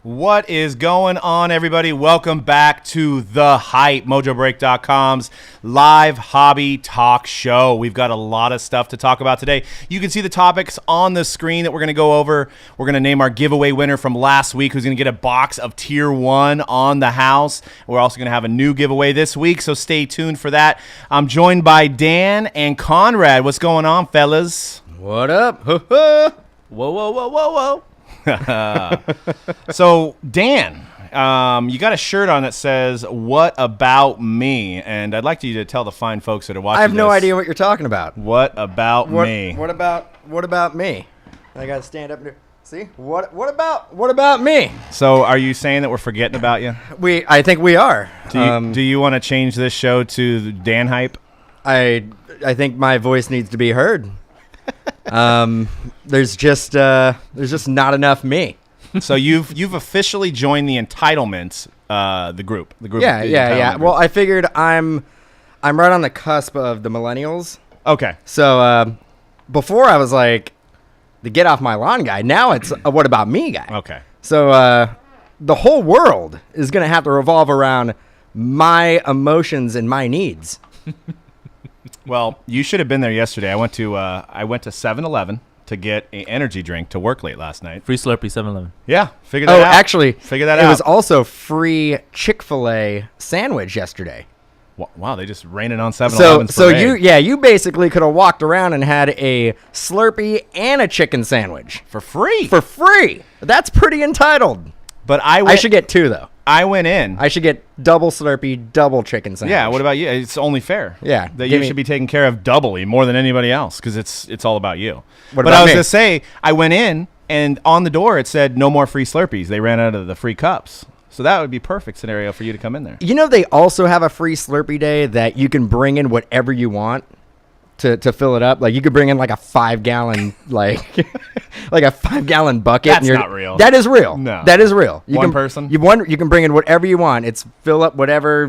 What is going on, everybody? Welcome back to The Hype, MojoBreak.com's live hobby talk show. We've got a lot of stuff to talk about today. You can see the topics on the screen that we're going to go over. We're going to name our giveaway winner from last week, who's going to get a box of Tier 1 on the house. We're also going to have a new giveaway this week, so stay tuned for that. I'm joined by Dan and Conrad. What's going on, fellas? What up? Whoa, whoa, whoa, whoa, whoa. So, Dan, you got a shirt on that says, "What about me?" And I'd like you to tell the fine folks that are watching I have no idea what you're talking about. What about me? What about me? I got to stand up and do. See? What about me? So, are you saying that we're forgetting about you? I think we are. Do you want to change this show to Dan Hype? I think my voice needs to be heard. There's just not enough me. So you've officially joined the entitlements, the group. Yeah. Well, I figured I'm right on the cusp of the millennials. Okay. So before I was like the get off my lawn guy. Now it's a what about me guy. Okay. So the whole world is gonna have to revolve around my emotions and my needs. Well, you should have been there yesterday. I went to 7-Eleven to get an energy drink to work late last night. Free Slurpee, 7-Eleven. Yeah, figure that out. Actually, figure that out. It was also free Chick-fil-A sandwich yesterday. Wow, they just rain it on 7-Eleven. So you basically could have walked around and had a Slurpee and a chicken sandwich for free. For free. That's pretty entitled. But I should get two though. I went in. I should get double Slurpee, double chicken sandwich. Yeah, what about you? It's only fair. Yeah. That you should be taken care of doubly, more than anybody else, because it's all about you. But I was going to say, I went in, and on the door it said, no more free Slurpees. They ran out of the free cups. So that would be perfect scenario for you to come in there. You know, they also have a free Slurpee day that you can bring in whatever you want to fill it up. Like, you could bring in like a 5-gallon, like a 5-gallon bucket. That's not real. That is real. No. That is real. You person? You can bring in whatever you want. It's fill up whatever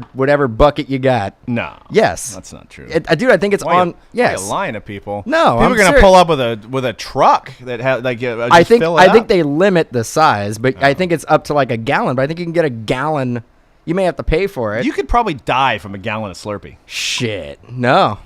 bucket you got. No. Yes. That's not true. Dude, I think it's on. Yes. You're lying to people. No, people are going to pull up with a truck that has like. I think they limit the size, but I think it's up to like a gallon. But I think you can get a gallon. You may have to pay for it. You could probably die from a gallon of Slurpee. Shit. No.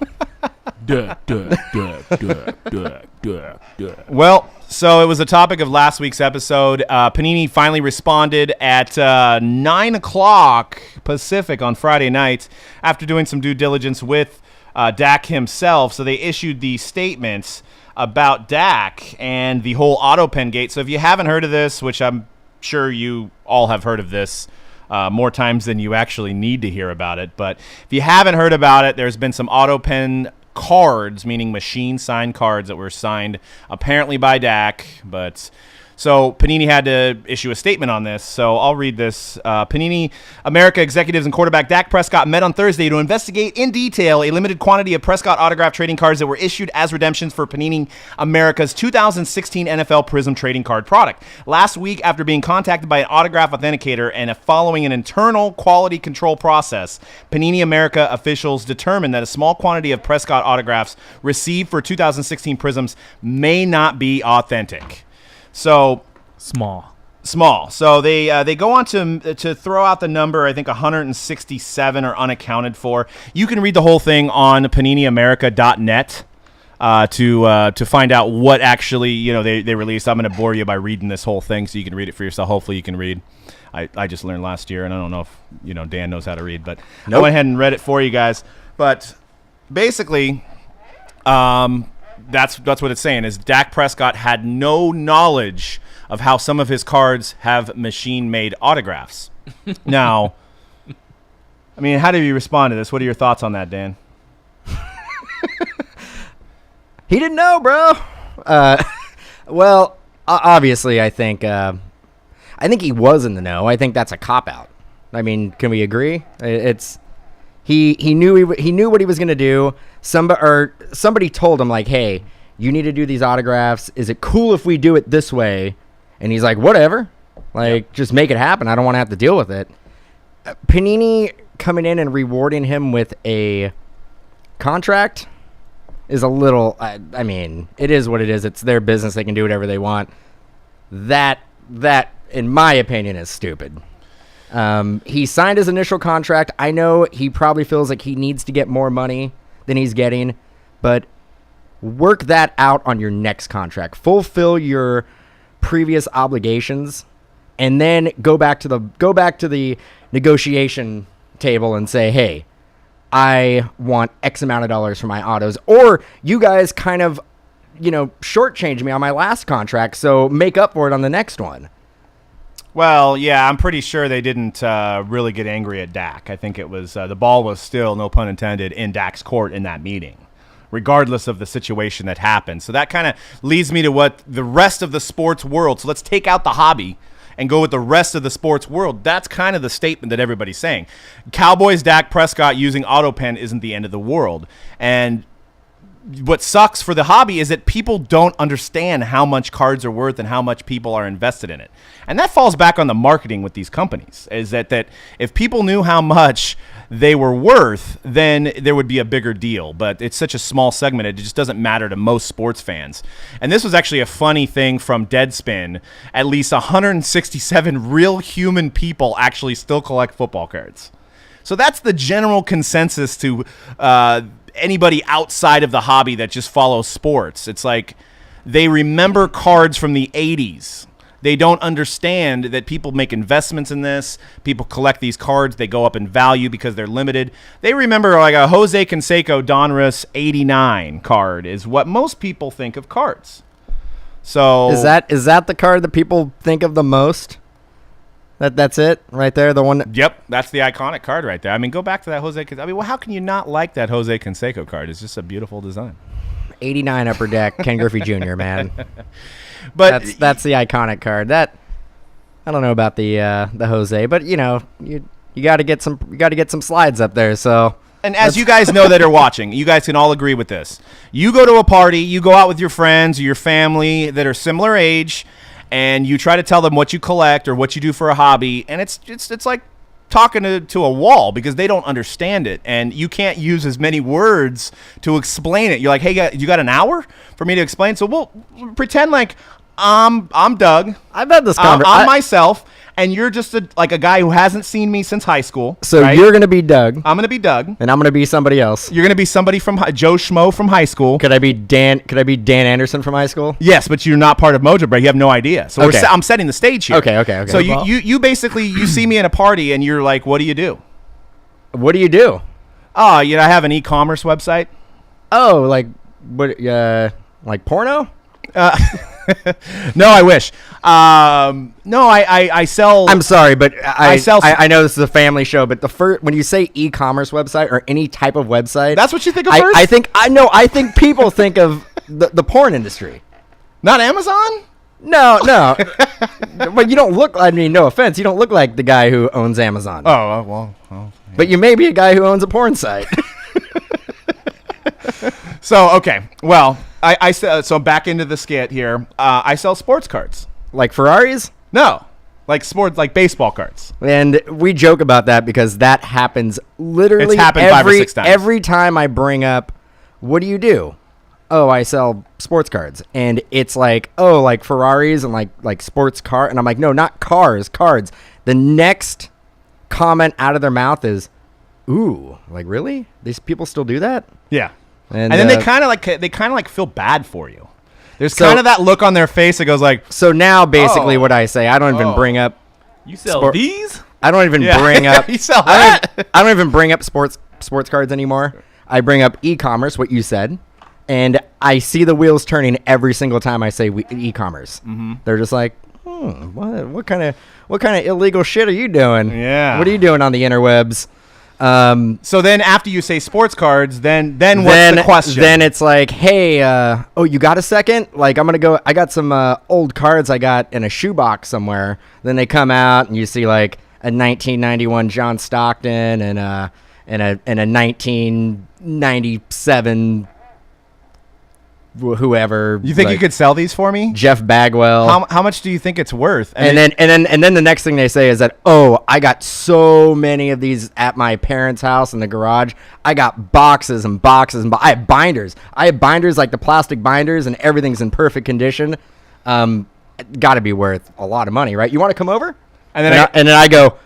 Well, so it was the topic of last week's episode. Panini finally responded at 9 o'clock Pacific on Friday night after doing some due diligence with Dak himself. So they issued the statements about Dak and the whole auto pen gate. So if you haven't heard of this, which I'm sure you all have heard of this, more times than you actually need to hear about it. But if you haven't heard about it, there's been some auto pen cards, meaning machine signed cards that were signed apparently by Dak. But so Panini had to issue a statement on this. So I'll read this. Panini America executives and quarterback Dak Prescott met on Thursday to investigate in detail a limited quantity of Prescott autograph trading cards that were issued as redemptions for Panini America's 2016 NFL Prism trading card product. Last week, after being contacted by an autograph authenticator and following an internal quality control process, Panini America officials determined that a small quantity of Prescott autographs received for 2016 Prisms may not be authentic. So Small. So they go on to throw out the number. I think 167 are unaccounted for. You can read the whole thing on PaniniAmerica.net to find out what actually they released. I'm going to bore you by reading this whole thing so you can read it for yourself. Hopefully you can read. I just learned last year, and I don't know if Dan knows how to read, but I went ahead and read it for you guys. But basically, that's what it's saying is Dak Prescott had no knowledge of how some of his cards have machine-made autographs. Now, I mean, how do you respond to this? What are your thoughts on that, Dan? He didn't know, bro. Well, obviously, I think he was in the know. I think that's a cop-out. I mean, can we agree? He knew what he was going to do. Somebody told him, like, hey, you need to do these autographs. Is it cool if we do it this way? And he's like, whatever. Like, just make it happen. I don't want to have to deal with it. Panini coming in and rewarding him with a contract is a little, I mean, it is what it is. It's their business. They can do whatever they want. That in my opinion, is stupid. He signed his initial contract. I know he probably feels like he needs to get more money than he's getting, but work that out on your next contract. Fulfill your previous obligations, and then go back to the negotiation table and say, hey, I want X amount of dollars for my autos, or you guys kind of, shortchanged me on my last contract, so make up for it on the next one. Well, yeah, I'm pretty sure they didn't really get angry at Dak. I think it was the ball was still, no pun intended, in Dak's court in that meeting, regardless of the situation that happened. So that kind of leads me to what the rest of the sports world. So let's take out the hobby and go with the rest of the sports world. That's kind of the statement that everybody's saying. Cowboys Dak Prescott using AutoPen isn't the end of the world. And what sucks for the hobby is that people don't understand how much cards are worth and how much people are invested in it. And that falls back on the marketing with these companies, is that if people knew how much they were worth, then there would be a bigger deal. But it's such a small segment, it just doesn't matter to most sports fans. And this was actually a funny thing from Deadspin. At least 167 real human people actually still collect football cards. So that's the general consensus to anybody outside of the hobby that just follows sports. It's like they remember cards from the 80s. They don't understand that people make investments in this. People collect these cards. They go up in value because they're limited. They remember like a Jose Canseco Donruss 89 card is what most people think of cards. So is that the card that people think of the most? That's it right there, the one. Yep, that's the iconic card right there. I mean, go back to that Jose. Well, how can you not like that Jose Canseco card? It's just a beautiful design. 89 Upper Deck, Ken Griffey Jr. Man, but that's the iconic card. That I don't know about the Jose, but you got to get some slides up there. So. And as you guys know that are watching, you guys can all agree with this. You go to a party, you go out with your friends or your family that are similar age, and you try to tell them what you collect or what you do for a hobby, and it's like talking to a wall because they don't understand it, and you can't use as many words to explain it. You're like, hey, you got an hour for me to explain? So we'll pretend like I'm Doug. I've had this conversation. I'm myself. And you're just a guy who hasn't seen me since high school. So right? You're going to be Doug. I'm going to be Doug. And I'm going to be somebody else. You're going to be somebody from Joe Schmo from high school. Could I be Dan Anderson from high school? Yes, but you're not part of Mojo Break. You have no idea. So okay. I'm setting the stage here. Okay. So you basically, you see me in a party and you're like, what do you do? What do you do? Oh, I have an e-commerce website. Oh, like what? Like porno? No, I wish. No, I sell. I'm sorry, but I sell. I know this is a family show, but when you say e-commerce website or any type of website, that's what you think of first? I think people think of the porn industry. Not Amazon? No. But you don't look. I mean, no offense, you don't look like the guy who owns Amazon. Oh well. Yeah. But you may be a guy who owns a porn site. So okay, well. So back into the skit here. I sell sports cards. Like Ferraris? No. Like baseball cards. And we joke about that because that happens literally it's happened 5 or 6 times. Every time I bring up, what do? Oh, I sell sports cards. And it's like, oh, like Ferraris and like sports car. And I'm like, no, not cars, cards. The next comment out of their mouth is, ooh, like really? These people still do that? Yeah. And then they kind of like feel bad for you. There's kind of that look on their face that goes like. So now basically what I say, I don't even bring up. You sell these? I don't even bring up. You sell that? I don't even bring up sports cards anymore. I bring up e-commerce, what you said, and I see the wheels turning every single time I say e-commerce. Mm-hmm. They're just like, what kind of illegal shit are you doing? Yeah. What are you doing on the interwebs? So then after you say sports cards, then what's the question? Then it's like, hey, you got a second? Like, I got some old cards I got in a shoebox somewhere. Then they come out and you see like a 1991 John Stockton and a 1997 whoever. You think you could sell these for me? Jeff Bagwell. How much do you think it's worth? And then the next thing they say is that, oh, I got so many of these at my parents' house in the garage. I got boxes and boxes and I have binders. Like the plastic binders, and everything's in perfect condition. got to be worth a lot of money, right? You want to come over? And then And then I go,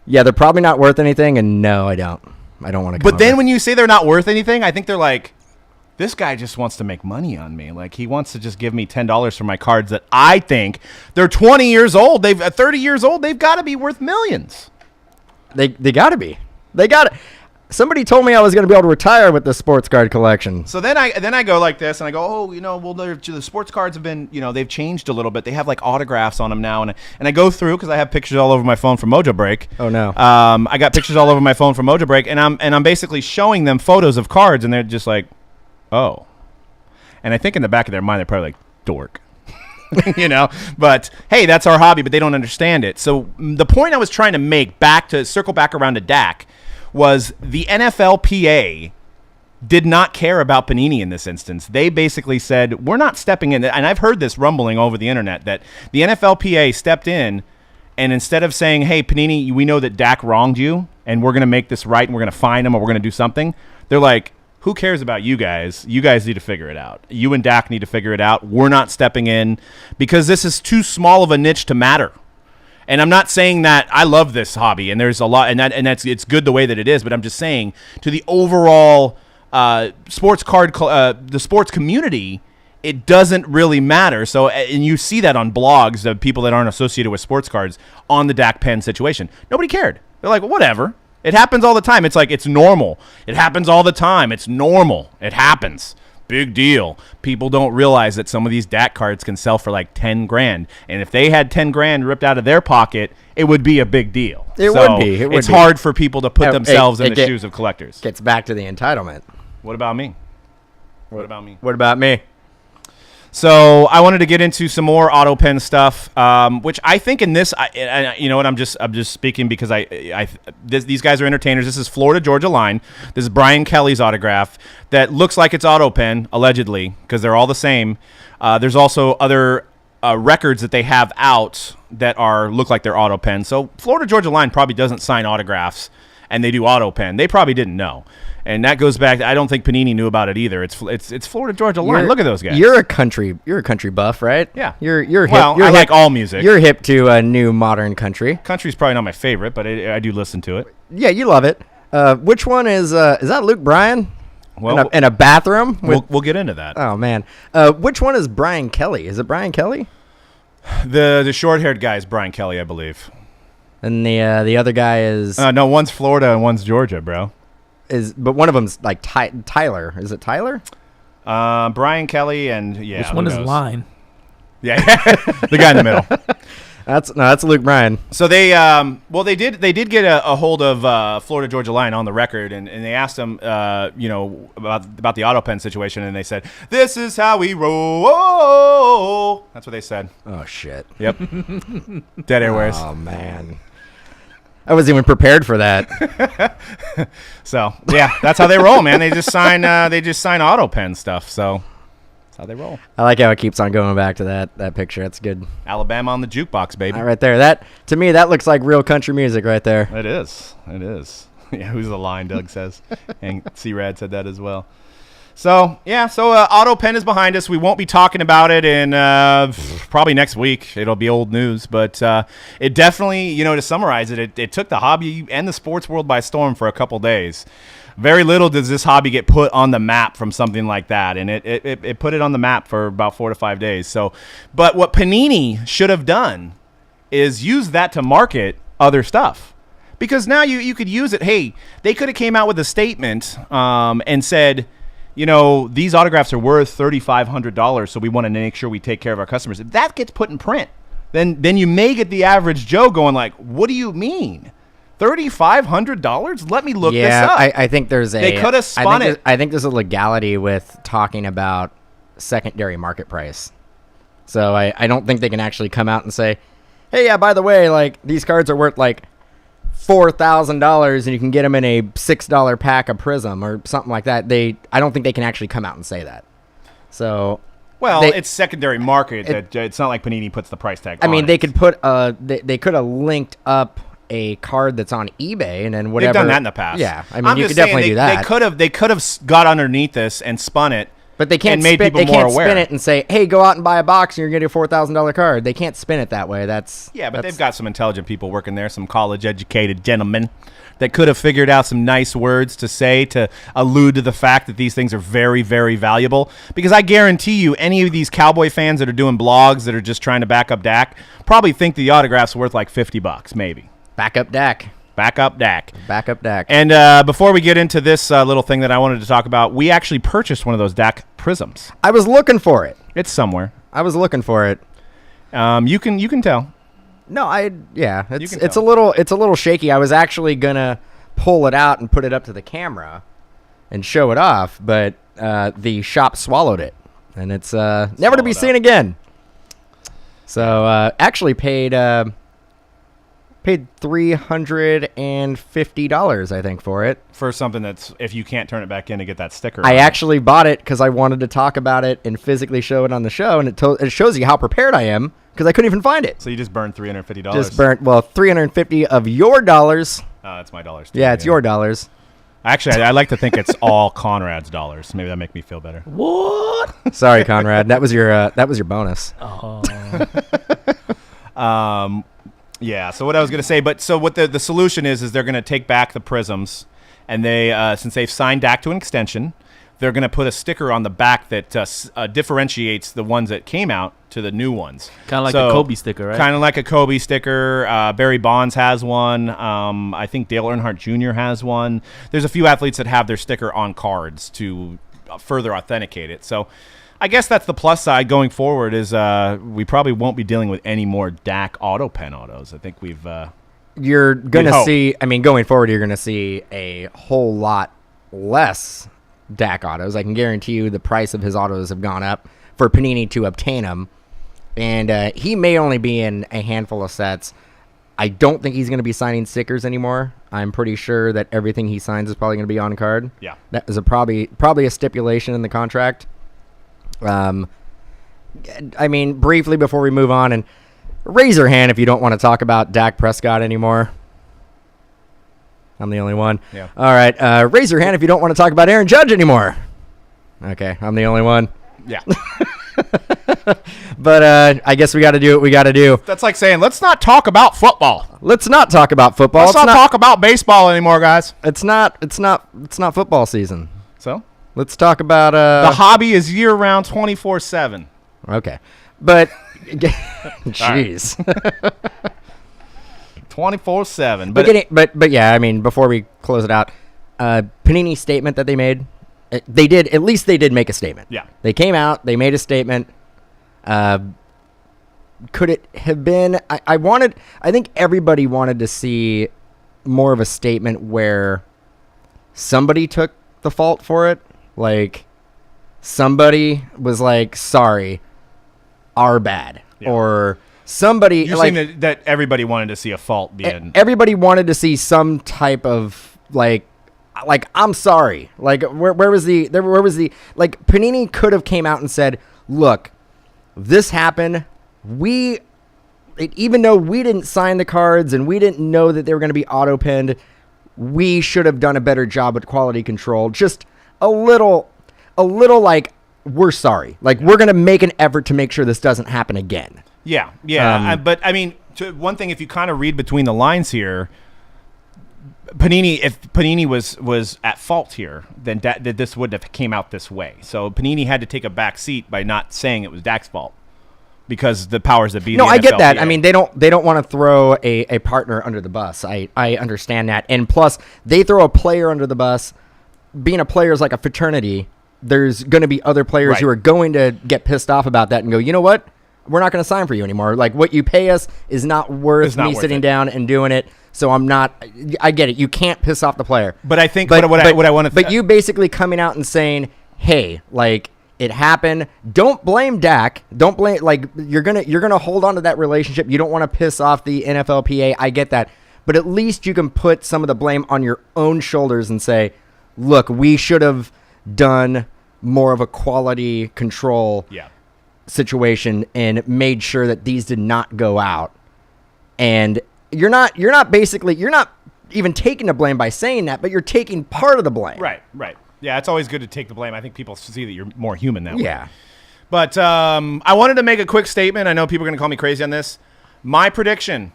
yeah, they're probably not worth anything, and no, I don't want to come But then over. when you say they're not worth anything, I think they're like, this guy just wants to make money on me. Like, he wants to just give me $10 for my cards that I think they're 20 years old. They've 30 years old. They've got to be worth millions. They got to be. They got to. Somebody told me I was going to be able to retire with the sports card collection. So then I go like this, and I go, oh, well, the sports cards have been, they've changed a little bit. They have like autographs on them now, and I go through because I have pictures all over my phone from Mojo Break. Oh no. I got pictures all over my phone from Mojo Break, and I'm basically showing them photos of cards, and they're just like, oh. And I think in the back of their mind they're probably like, dork. But hey, that's our hobby, but they don't understand it. So the point I was trying to make, circle back around to Dak, was the NFLPA did not care about Panini in this instance. They basically said, we're not stepping in. And I've heard this rumbling over the internet that the NFLPA stepped in, and instead of saying, hey, Panini, we know that Dak wronged you, and we're going to make this right, and we're going to fine him, or we're going to do something, they're like, who cares about you guys? You guys need to figure it out. You and Dak need to figure it out. We're not stepping in because this is too small of a niche to matter. And I'm not saying that I love this hobby, and there's a lot, and that's it's good the way that it is. But I'm just saying to the overall sports the sports community, it doesn't really matter. So, and you see that on blogs, the people that aren't associated with sports cards on the Dak Penn situation. Nobody cared. They're like, well, whatever. It happens all the time. It's like, it's normal. It happens all the time. It's normal. It happens. Big deal. People don't realize that some of these Dak cards can sell for like 10 grand. And if they had 10 grand ripped out of their pocket, it would be a big deal. It would be. It's hard for people to put themselves in the shoes of collectors. Gets back to the entitlement. What about me? What about me? So I wanted to get into some more auto pen stuff, which I think in this, you know what, I'm just speaking because these guys are entertainers. This is Florida Georgia Line. This is Brian Kelly's autograph that looks like it's auto pen, allegedly, because they're all the same. There's also other records that they have out that look like they're auto pen. So Florida Georgia Line probably doesn't sign autographs, and they do auto pen. They probably didn't know. And that goes back. I don't think Panini knew about it either. It's Florida Georgia Line. Look at those guys. You're a country buff, right? Yeah. You're hip. Well, I like all music. You're hip to a new modern country. Country's probably not my favorite, but I do listen to it. Yeah, you love it. Which one is that Luke Bryan? Well, in a bathroom. We'll get into that. Oh man, which one is Brian Kelly? Is it Brian Kelly? The short-haired guy is Brian Kelly, I believe. And the other guy is no, one's Florida and one's Georgia, bro. But one of them's like Tyler. Is it Tyler? Brian Kelly and Which one is Line? Yeah, the guy in the middle. That's Luke Bryan. So they did get a hold of Florida Georgia Line on the record, and they asked them about the auto pen situation, and they said, "This is how we roll." That's what they said. Oh shit. Yep. Dead airways. Oh man. I wasn't even prepared for that. So yeah, that's how they roll, man. They just sign auto pen stuff. So that's how they roll. I like how it keeps on going back to that picture. That's good. Alabama on the jukebox, baby. Right there. That to me, that looks like real country music right there. It is. Yeah, who's the line? Doug says, and C-Rad said that as well. So yeah, auto pen is behind us. We won't be talking about it in probably next week. It'll be old news, but it definitely, to summarize it took the hobby and the sports world by storm for a couple days. Very little does this hobby get put on the map from something like that, and it put it on the map for about 4 to 5 days. So, but what Panini should have done is use that to market other stuff. Because now you could use it. Hey, they could have came out with a statement and said, these autographs are worth $3,500, so we want to make sure we take care of our customers. If that gets put in print, then you may get the average Joe going like, what do you mean? $3,500? Let me look this up. I think they could have spun it. I think there's a legality with talking about secondary market price. So I don't think they can actually come out and say, hey, yeah, by the way, like these cards are worth like $4,000 and you can get them in a $6 pack of Prism or something like that. I don't think they can actually come out and say that. So, it's secondary market. It's not like Panini puts the price tag. I mean, they could put they could have linked up a card that's on eBay and then whatever. They've done that in the past. Yeah, I mean, you could definitely do that. They could have got underneath this and spun it But they can't and made spin, people they more can't aware. spin it and say, "Hey, go out and buy a box, and you're getting a $4,000 card." They can't spin it that way. But they've got some intelligent people working there, some college-educated gentlemen that could have figured out some nice words to say to allude to the fact that these things are very, very valuable. Because I guarantee you, any of these Cowboy fans that are doing blogs that are just trying to back up Dak probably think the autograph's worth like $50, maybe. Back up Dak. Back up Dak. Back up Dak. And before we get into this little thing that I wanted to talk about, we actually purchased one of those Dak prisms. I was looking for it. It's somewhere. I was looking for it. You can tell. No, it's can tell. it's a little shaky. I was actually gonna pull it out and put it up to the camera and show it off, but the shop swallowed it, and it's never to be seen again. So actually paid $350, I think, for it. For something that's, if you can't turn it back in to get that sticker. I actually bought it because I wanted to talk about it and physically show it on the show, and it shows you how prepared I am because I couldn't even find it. So you just burned $350. Just burnt, well, $350 of your dollars. That's my dollars too. Yeah, it's your dollars. Actually, I like to think it's all Conrad's dollars. Maybe that make me feel better. What? Sorry, Conrad. That was your bonus. Oh. Yeah, so what I was going to say, so what the solution is they're going to take back the prisms, and they since they've signed Dak to an extension, they're going to put a sticker on the back that differentiates the ones that came out to the new ones. Kind of like the Kobe sticker, right? Kind of like a Kobe sticker. Barry Bonds has one. I think Dale Earnhardt Jr. has one. There's a few athletes that have their sticker on cards to further authenticate it. So I guess that's the plus side going forward is we probably won't be dealing with any more Dak auto pen autos. I think we've you're going to see, I mean, going forward, you're going to see a whole lot less Dak autos. I can guarantee you the price of his autos have gone up for Panini to obtain them. And he may only be in a handful of sets. I don't think he's going to be signing stickers anymore. I'm pretty sure that everything he signs is probably going to be on card. Yeah. That is probably a stipulation in the contract. I mean, briefly before we move on, and raise your hand if you don't want to talk about Dak Prescott anymore. I'm the only one. Yeah. All right. Raise your hand if you don't want to talk about Aaron Judge anymore. Okay, I'm the only one. Yeah. But I guess we got to do what we got to do. That's like saying, let's not talk about football. Let's not talk about football. Let's not talk about baseball anymore, guys. It's not football season. So Let's talk about the hobby is year-round, 24/7. Okay, but jeez, 24/7. But yeah, I mean, before we close it out, Panini's statement that they made, they did make a statement. Yeah, they came out, they made a statement. Could it have been? I think everybody wanted to see more of a statement where somebody took the fault for it. Like, somebody was like, sorry, our bad. Yeah. Or somebody... You're saying that everybody wanted to see a fault being... Everybody wanted to see some type of, like I'm sorry. Like, where was the... Like, Panini could have came out and said, look, this happened. Even though we didn't sign the cards and we didn't know that they were going to be auto-pinned, we should have done a better job with quality control. Just a little like, we're sorry. Like, we're going to make an effort to make sure this doesn't happen again. Yeah. But, I mean, one thing, if you kind of read between the lines here, if Panini was at fault here, then that this wouldn't have came out this way. So Panini had to take a back seat by not saying it was Dak's fault. Because the powers that be. No, I get that. I mean, they don't want to throw a partner under the bus. I understand that. And plus, they throw a player under the bus. Being a player is like a fraternity. There's going to be other players who are going to get pissed off about that and go, you know what? We're not going to sign for you anymore. Like, what you pay us is not worth me sitting down and doing it. So I'm not. I get it. You can't piss off the player. But I think what I want to. But you basically coming out and saying, hey, like, it happened. Don't blame Dak. Don't blame, like, you're gonna hold on to that relationship. You don't want to piss off the NFLPA. I get that. But at least you can put some of the blame on your own shoulders and say, look, we should have done more of a quality control situation and made sure that these did not go out. And you're not even taking the blame by saying that, but you're taking part of the blame. Right. Yeah, it's always good to take the blame. I think people see that you're more human that way. Yeah. But I wanted to make a quick statement. I know people are going to call me crazy on this. My prediction,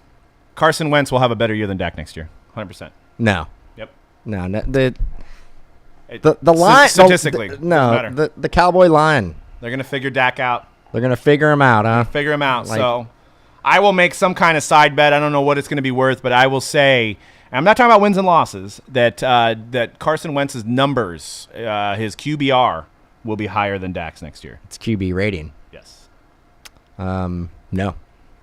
Carson Wentz will have a better year than Dak next year. 100%. No. Yep. No. The line. Statistically. The Cowboy line. They're going to figure Dak out. They're going to figure him out, huh? Figure him out. So I will make some kind of side bet. I don't know what it's going to be worth, but I will say, I'm not talking about wins and losses, that Carson Wentz's numbers, his QBR, will be higher than Dak's next year. It's QB rating. Yes. No. All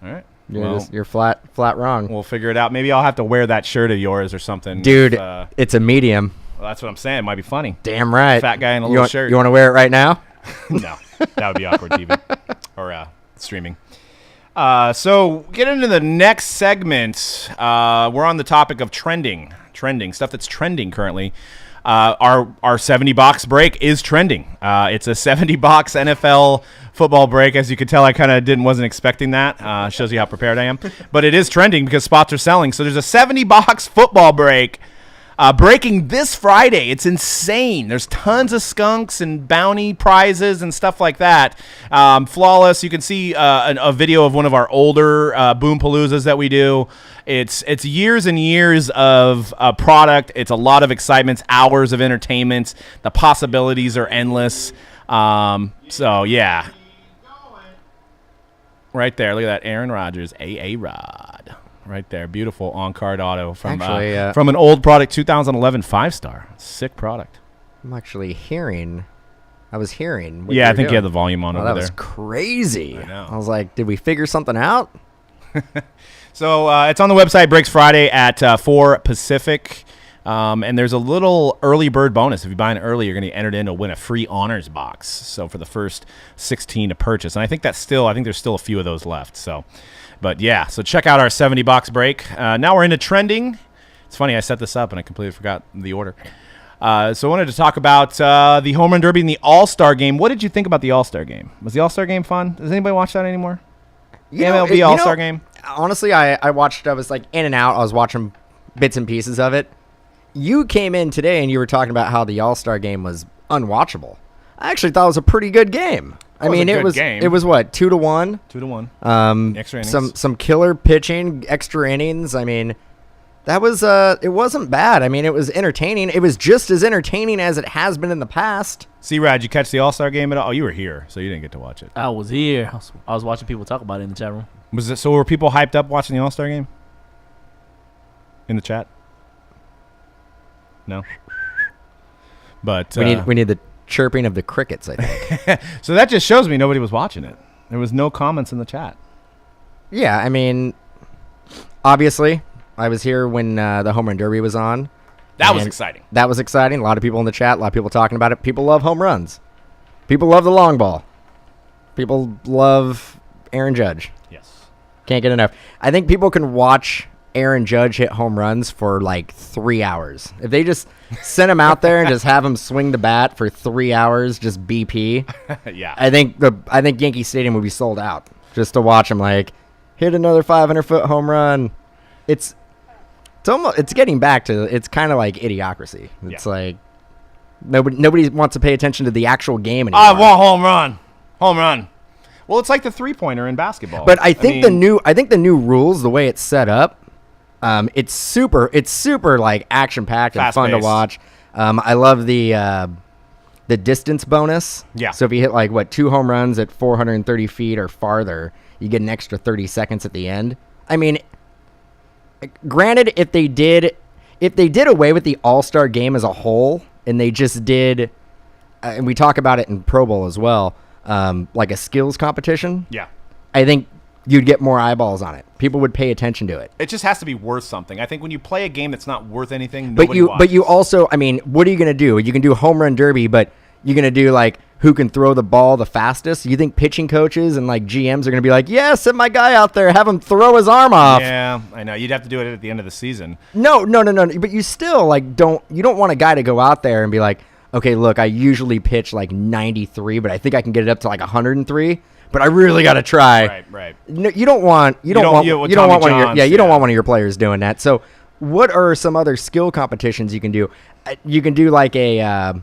right. You're flat wrong. We'll figure it out. Maybe I'll have to wear that shirt of yours or something. Dude, it's a medium. Well, that's what I'm saying. It might be funny. Damn right. Fat guy in a little shirt. You want to wear it right now? No. That would be awkward TV or streaming. So get into the next segment. We're on the topic of trending stuff that's trending currently. Our $70 break is trending. It's a $70 NFL football break. As you could tell, I kind of wasn't expecting that. Shows you how prepared I am. But it is trending because spots are selling. So there's a $70 football break breaking this Friday. It's insane. There's tons of skunks and bounty prizes and stuff like that. Flawless. You can see a video of one of our older Boom Paloozas that we do. It's years and years of product. It's a lot of excitement, hours of entertainment. The possibilities are endless. So, yeah. Right there. Look at that. Aaron Rodgers, A.A. Rod. Right there. Beautiful on-card auto from an old product, 2011 5-star. Sick product. I'm actually hearing. I was hearing. Yeah, I think you had the volume on over there. That was crazy. I know. I was like, did we figure something out? So it's on the website, breaks Friday at 4 Pacific. And there's a little early bird bonus. If you buy it early, you're going to get entered in to win a free honors box. So for the first 16 to purchase. And I think there's still a few of those left. But yeah, so check out our $70 break. Now we're into trending. It's funny, I set this up and I completely forgot the order. So I wanted to talk about the Home Run Derby and the All-Star Game. What did you think about the All-Star Game? Was the All-Star Game fun? Does anybody watch that anymore? MLB All-Star Game? Honestly, I watched, I was like in and out. I was watching bits and pieces of it. You came in today and you were talking about how the All-Star Game was unwatchable. I actually thought it was a pretty good game. It was what, 2-1? 2-1. Extra innings. Some killer pitching, extra innings. I mean, that was it wasn't bad. I mean, it was entertaining. It was just as entertaining as it has been in the past. C-Rad, you catch the All-Star Game at all? Oh, you were here, so you didn't get to watch it. I was here. I was watching people talk about it in the chat room. Were people hyped up watching the All-Star Game? In the chat? No. But we need the chirping of the crickets, I think. So that just shows me nobody was watching it. There was no comments in the chat. Yeah, I mean, obviously, I was here when the Home Run Derby was on. That was exciting. That was exciting. A lot of people in the chat, a lot of people talking about it. People love home runs. People love the long ball. People love Aaron Judge. Yes. Can't get enough. I think people can watch Aaron Judge hit home runs for like 3 hours. If they just send him out there and just have him swing the bat for 3 hours, just BP. Yeah. I think Yankee Stadium would be sold out just to watch him like hit another 500-foot home run. It's getting back to, it's kind of like Idiocracy. It's like nobody wants to pay attention to the actual game anymore. I want home run. Well, it's like the 3-pointer in basketball. But I think the new rules, the way it's set up, it's super like action packed and fun to watch. I love the distance bonus. Yeah. So if you hit like 2 home runs at 430 feet or farther, you get an extra 30 seconds at the end. I mean, granted, if they did away with the All-Star Game as a whole, and they just did, and we talk about it in Pro Bowl as well, like a skills competition. Yeah. I think you'd get more eyeballs on it. People would pay attention to it. It just has to be worth something. I think when you play a game that's not worth anything, but you also, I mean, what are you going to do? You can do home run derby, but you're going to do like who can throw the ball the fastest. You think pitching coaches and like GMs are going to be like, yeah, send my guy out there, have him throw his arm off. Yeah, I know. You'd have to do it at the end of the season. No. But you still like don't want a guy to go out there and be like, okay, look, I usually pitch like 93, but I think I can get it up to like 103. But I really got to try. Right. No, you don't want one of your players doing that. So, what are some other skill competitions you can do? You can do like a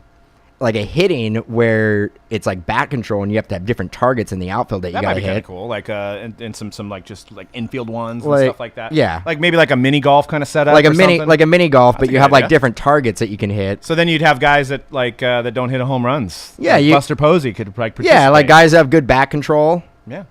like a hitting where it's like bat control and you have to have different targets in the outfield that you That got might to be kind hit. of cool, like and some like just like infield ones and Like, stuff like that. yeah. like maybe like a mini golf kind of setup, Like a or mini, something. like a mini golf, but a you good have like idea. different targets that you can hit. So then you'd have guys that that don't hit home runs. Yeah, like Buster Posey could like participate. Yeah, like guys have good bat control. Yeah,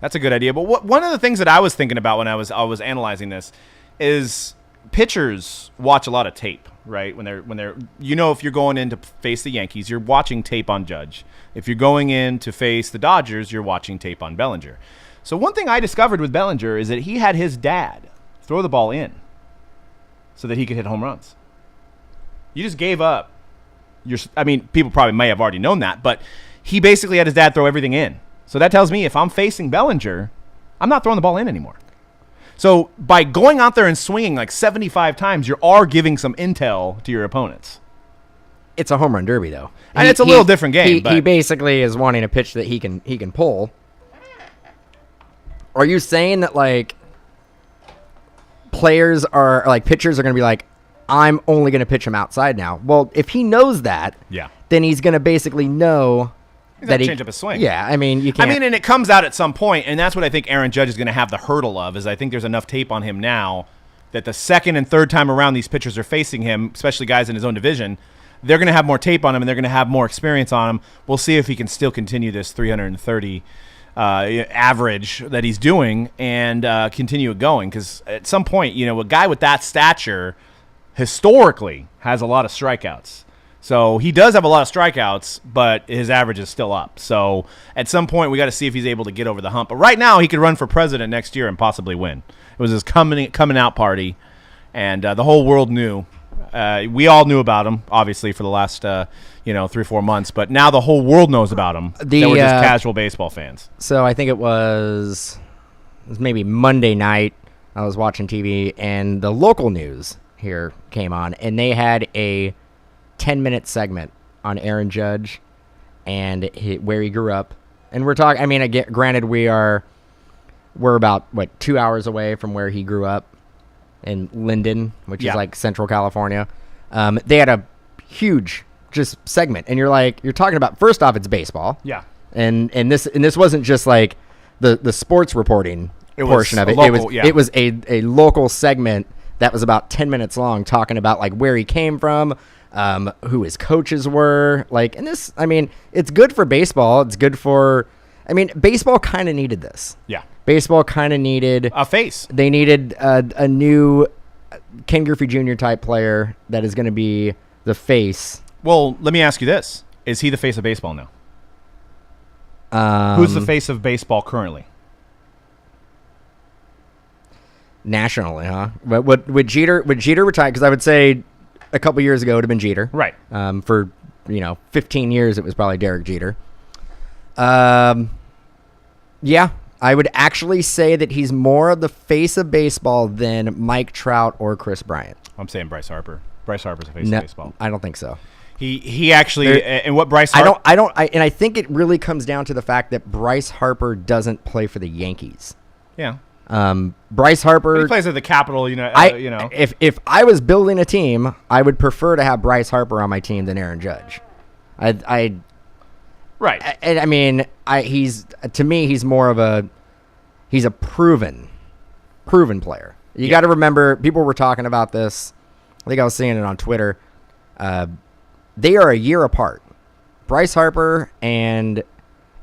that's a good idea. But one of the things that I was thinking about when I was analyzing this is pitchers watch a lot of tape, right? When they're if you're going in to face the Yankees, you're watching tape on Judge. If you're going in to face the Dodgers, you're watching tape on Bellinger. So one thing I discovered with Bellinger is that he had his dad throw the ball in so that he could hit home runs. You just gave up. People probably may have already known that, but he basically had his dad throw everything in. So that tells me if I'm facing Bellinger, I'm not throwing the ball in anymore. So by going out there and swinging like 75 times, you are giving some intel to your opponents. It's a home run derby, though, And it's a little different game. He basically is wanting a pitch that he can pull. Are you saying that like pitchers are going to be like, I'm only going to pitch him outside now? Well, if he knows that, Yeah. then he's going to basically know that he change up his swing. Yeah, you can't. And it comes out at some point, and that's what I think Aaron Judge is going to have the hurdle of, is I think there's enough tape on him now that the second and third time around these pitchers are facing him, especially guys in his own division, they're going to have more tape on him, and they're going to have more experience on him. We'll see if he can still continue this 330 average that he's doing and continue it going, because at some point, a guy with that stature historically has a lot of strikeouts. So he does have a lot of strikeouts, but his average is still up. So at some point, we got to see if he's able to get over the hump. But right now, he could run for president next year and possibly win. It was his coming out party, and the whole world knew. We all knew about him, obviously, for the last 3-4 months. But now the whole world knows about him. They were just casual baseball fans. So I think it was maybe Monday night. I was watching TV, and the local news here came on, and they had a 10-minute segment on Aaron Judge and where he grew up. And we're talking, granted, we're about 2 hours away from where he grew up in Linden, which is like Central California. They had a huge just segment, and you're talking about, first off, it's baseball. Yeah. And this wasn't just like the sports reporting portion of it. It was a local segment that was about 10 minutes long, talking about like where he came from, who his coaches were, and this, it's good for baseball. It's good for, baseball kind of needed this. Yeah. Baseball kind of needed a face. They needed a new Ken Griffey Jr. type player that is going to be the face. Well, let me ask you this. Is he the face of baseball now? Who's the face of baseball currently? Nationally, huh? But would Jeter retire? Because I would say a couple years ago it would have been Jeter. Right. For 15 years it was probably Derek Jeter. Yeah, I would actually say that he's more of the face of baseball than Mike Trout or Chris Bryant. I'm saying Bryce Harper. Bryce Harper's the face of baseball. I don't think so. He actually, and what Bryce Harper... and I think it really comes down to the fact that Bryce Harper doesn't play for the Yankees. Yeah. Bryce Harper... He plays at the Capitol, If I was building a team, I would prefer to have Bryce Harper on my team than Aaron Judge. Right. To me, he's more of a proven player. You got to remember, people were talking about this. I think I was seeing it on Twitter. They are a year apart. Bryce Harper and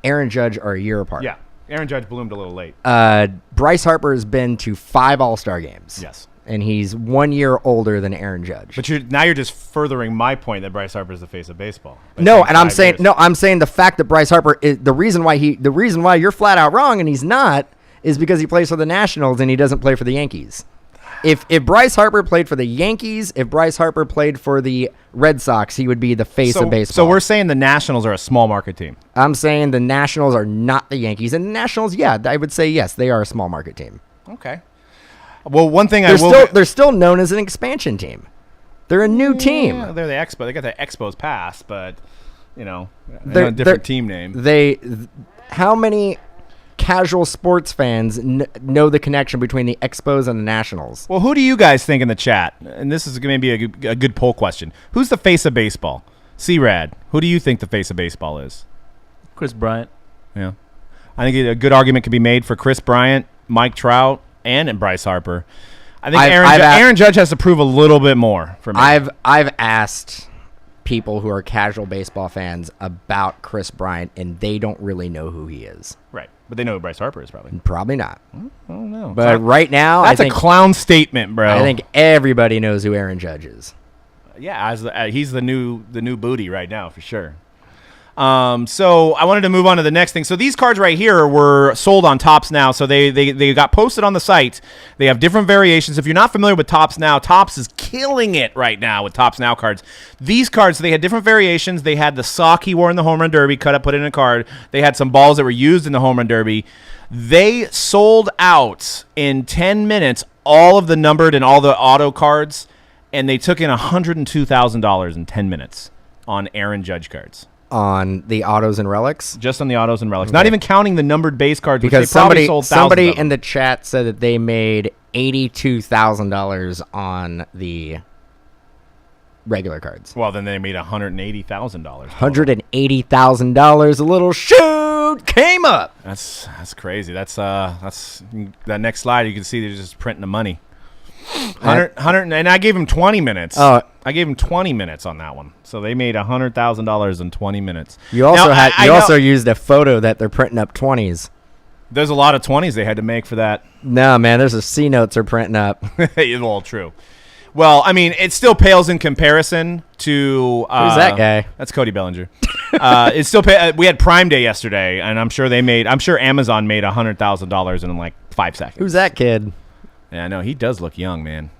Aaron Judge are a year apart. Yeah. Aaron Judge bloomed a little late. Bryce Harper has been to 5 All-Star games. Yes. And he's 1 year older than Aaron Judge. But you're just furthering my point that Bryce Harper is the face of baseball. I'm saying the fact that Bryce Harper is the reason why you're flat out wrong and he's not is because he plays for the Nationals and he doesn't play for the Yankees. If Bryce Harper played for the Yankees, if Bryce Harper played for the Red Sox, he would be the face of baseball. So we're saying the Nationals are a small market team. I'm saying the Nationals are not the Yankees. And the Nationals, I would say yes, they are a small market team. Okay. Well, one thing they're still known as an expansion team. They're a new team. They're the Expo. They got the Expos pass, but they're a different team name. How many casual sports fans know the connection between the Expos and the Nationals? Well, who do you guys think in the chat? And this is going to be a good poll question. Who's the face of baseball? C-Rad, who do you think the face of baseball is? Chris Bryant. Yeah. I think a good argument could be made for Chris Bryant, Mike Trout, and Bryce Harper. I think Aaron Judge has to prove a little bit more for me. I've asked people who are casual baseball fans about Chris Bryant, and they don't really know who he is. Right. But they know who Bryce Harper is probably. Probably not. I don't know. But right now, that's a clown statement, bro. I think everybody knows who Aaron Judge is. Yeah, he's the new booty right now for sure. So I wanted to move on to the next thing. So these cards right here were sold on Topps Now. So they got posted on the site. They have different variations. If you're not familiar with Topps Now, Topps is killing it right now with Topps Now cards. These cards, they had different variations. They had the sock he wore in the home run derby, cut up, put in a card. They had some balls that were used in the home run derby. They sold out in 10 minutes all of the numbered and all the auto cards, and they took in $102,000 in 10 minutes on Aaron Judge cards. On the autos and relics? Just on the autos and relics. Okay. Not even counting the numbered base cards, because which they probably sold thousands somebody of them. in the chat said that they made $82,000 on the regular cards. Well, then they made $180,000. $180,000. A little shoot came up. That's crazy. That's that next slide. You can see they're just printing the money. 100, and I gave him 20 minutes. Oh, I gave him 20 minutes on that one. So they made $100,000 in 20 minutes. You also used a photo that they're printing up 20s. There's a lot of 20s they had to make for that. No, man, there's a C notes are printing up. It's all true. Well, I mean, it still pales in comparison to who's that guy? That's Cody Bellinger. It's still we had Prime Day yesterday, and I'm sure Amazon made $100,000 in like 5 seconds. Who's that kid? Yeah, I know. He does look young, man.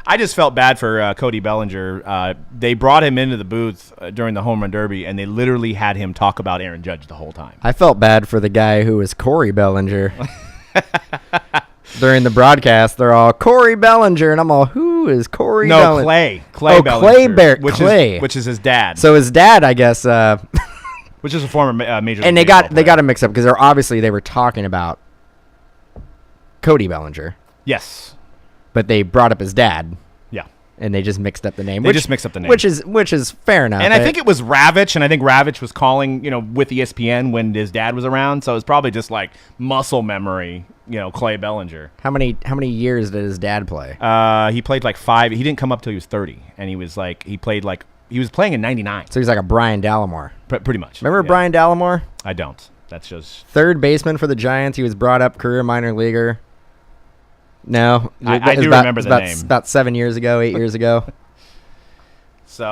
I just felt bad for Cody Bellinger. They brought him into the booth during the home run derby, and they literally had him talk about Aaron Judge the whole time. I felt bad for the guy who was Corey Bellinger. During the broadcast, they're all Corey Bellinger, and I'm all, who is Corey Bellinger? Clay Bellinger. Clay. Which is his dad. So his dad, I guess. Which is a former major league and they got him mixed up because they were talking about Cody Bellinger. Yes. But they brought up his dad. Yeah. And they just mixed up the name. Which is fair enough. And I think it was Ravitch, and I think Ravitch was calling, with ESPN when his dad was around, so it was probably just like muscle memory, Clay Bellinger. How many years did his dad play? He played like 5. He didn't come up till he was 30, and he was playing in 99. So he's like a Brian Dallimore. Pretty much. Remember Brian Dallimore? I don't. That's just third baseman for the Giants. He was brought up career minor leaguer. No, I do remember the name. About 7 years ago, 8 years ago. So,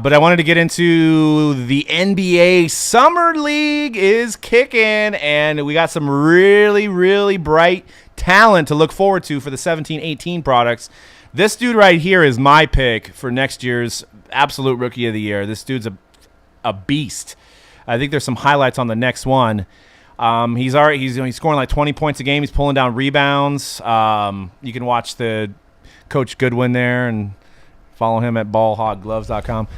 but I wanted to get into the NBA Summer League is kicking, and we got some really, really bright talent to look forward to for the 17-18 products. This dude right here is my pick for next year's absolute Rookie of the Year. This dude's a beast. I think there's some highlights on the next one. He's scoring like 20 points a game. He's pulling down rebounds. You can watch the Coach Goodwin there and follow him at ballhoggloves.com.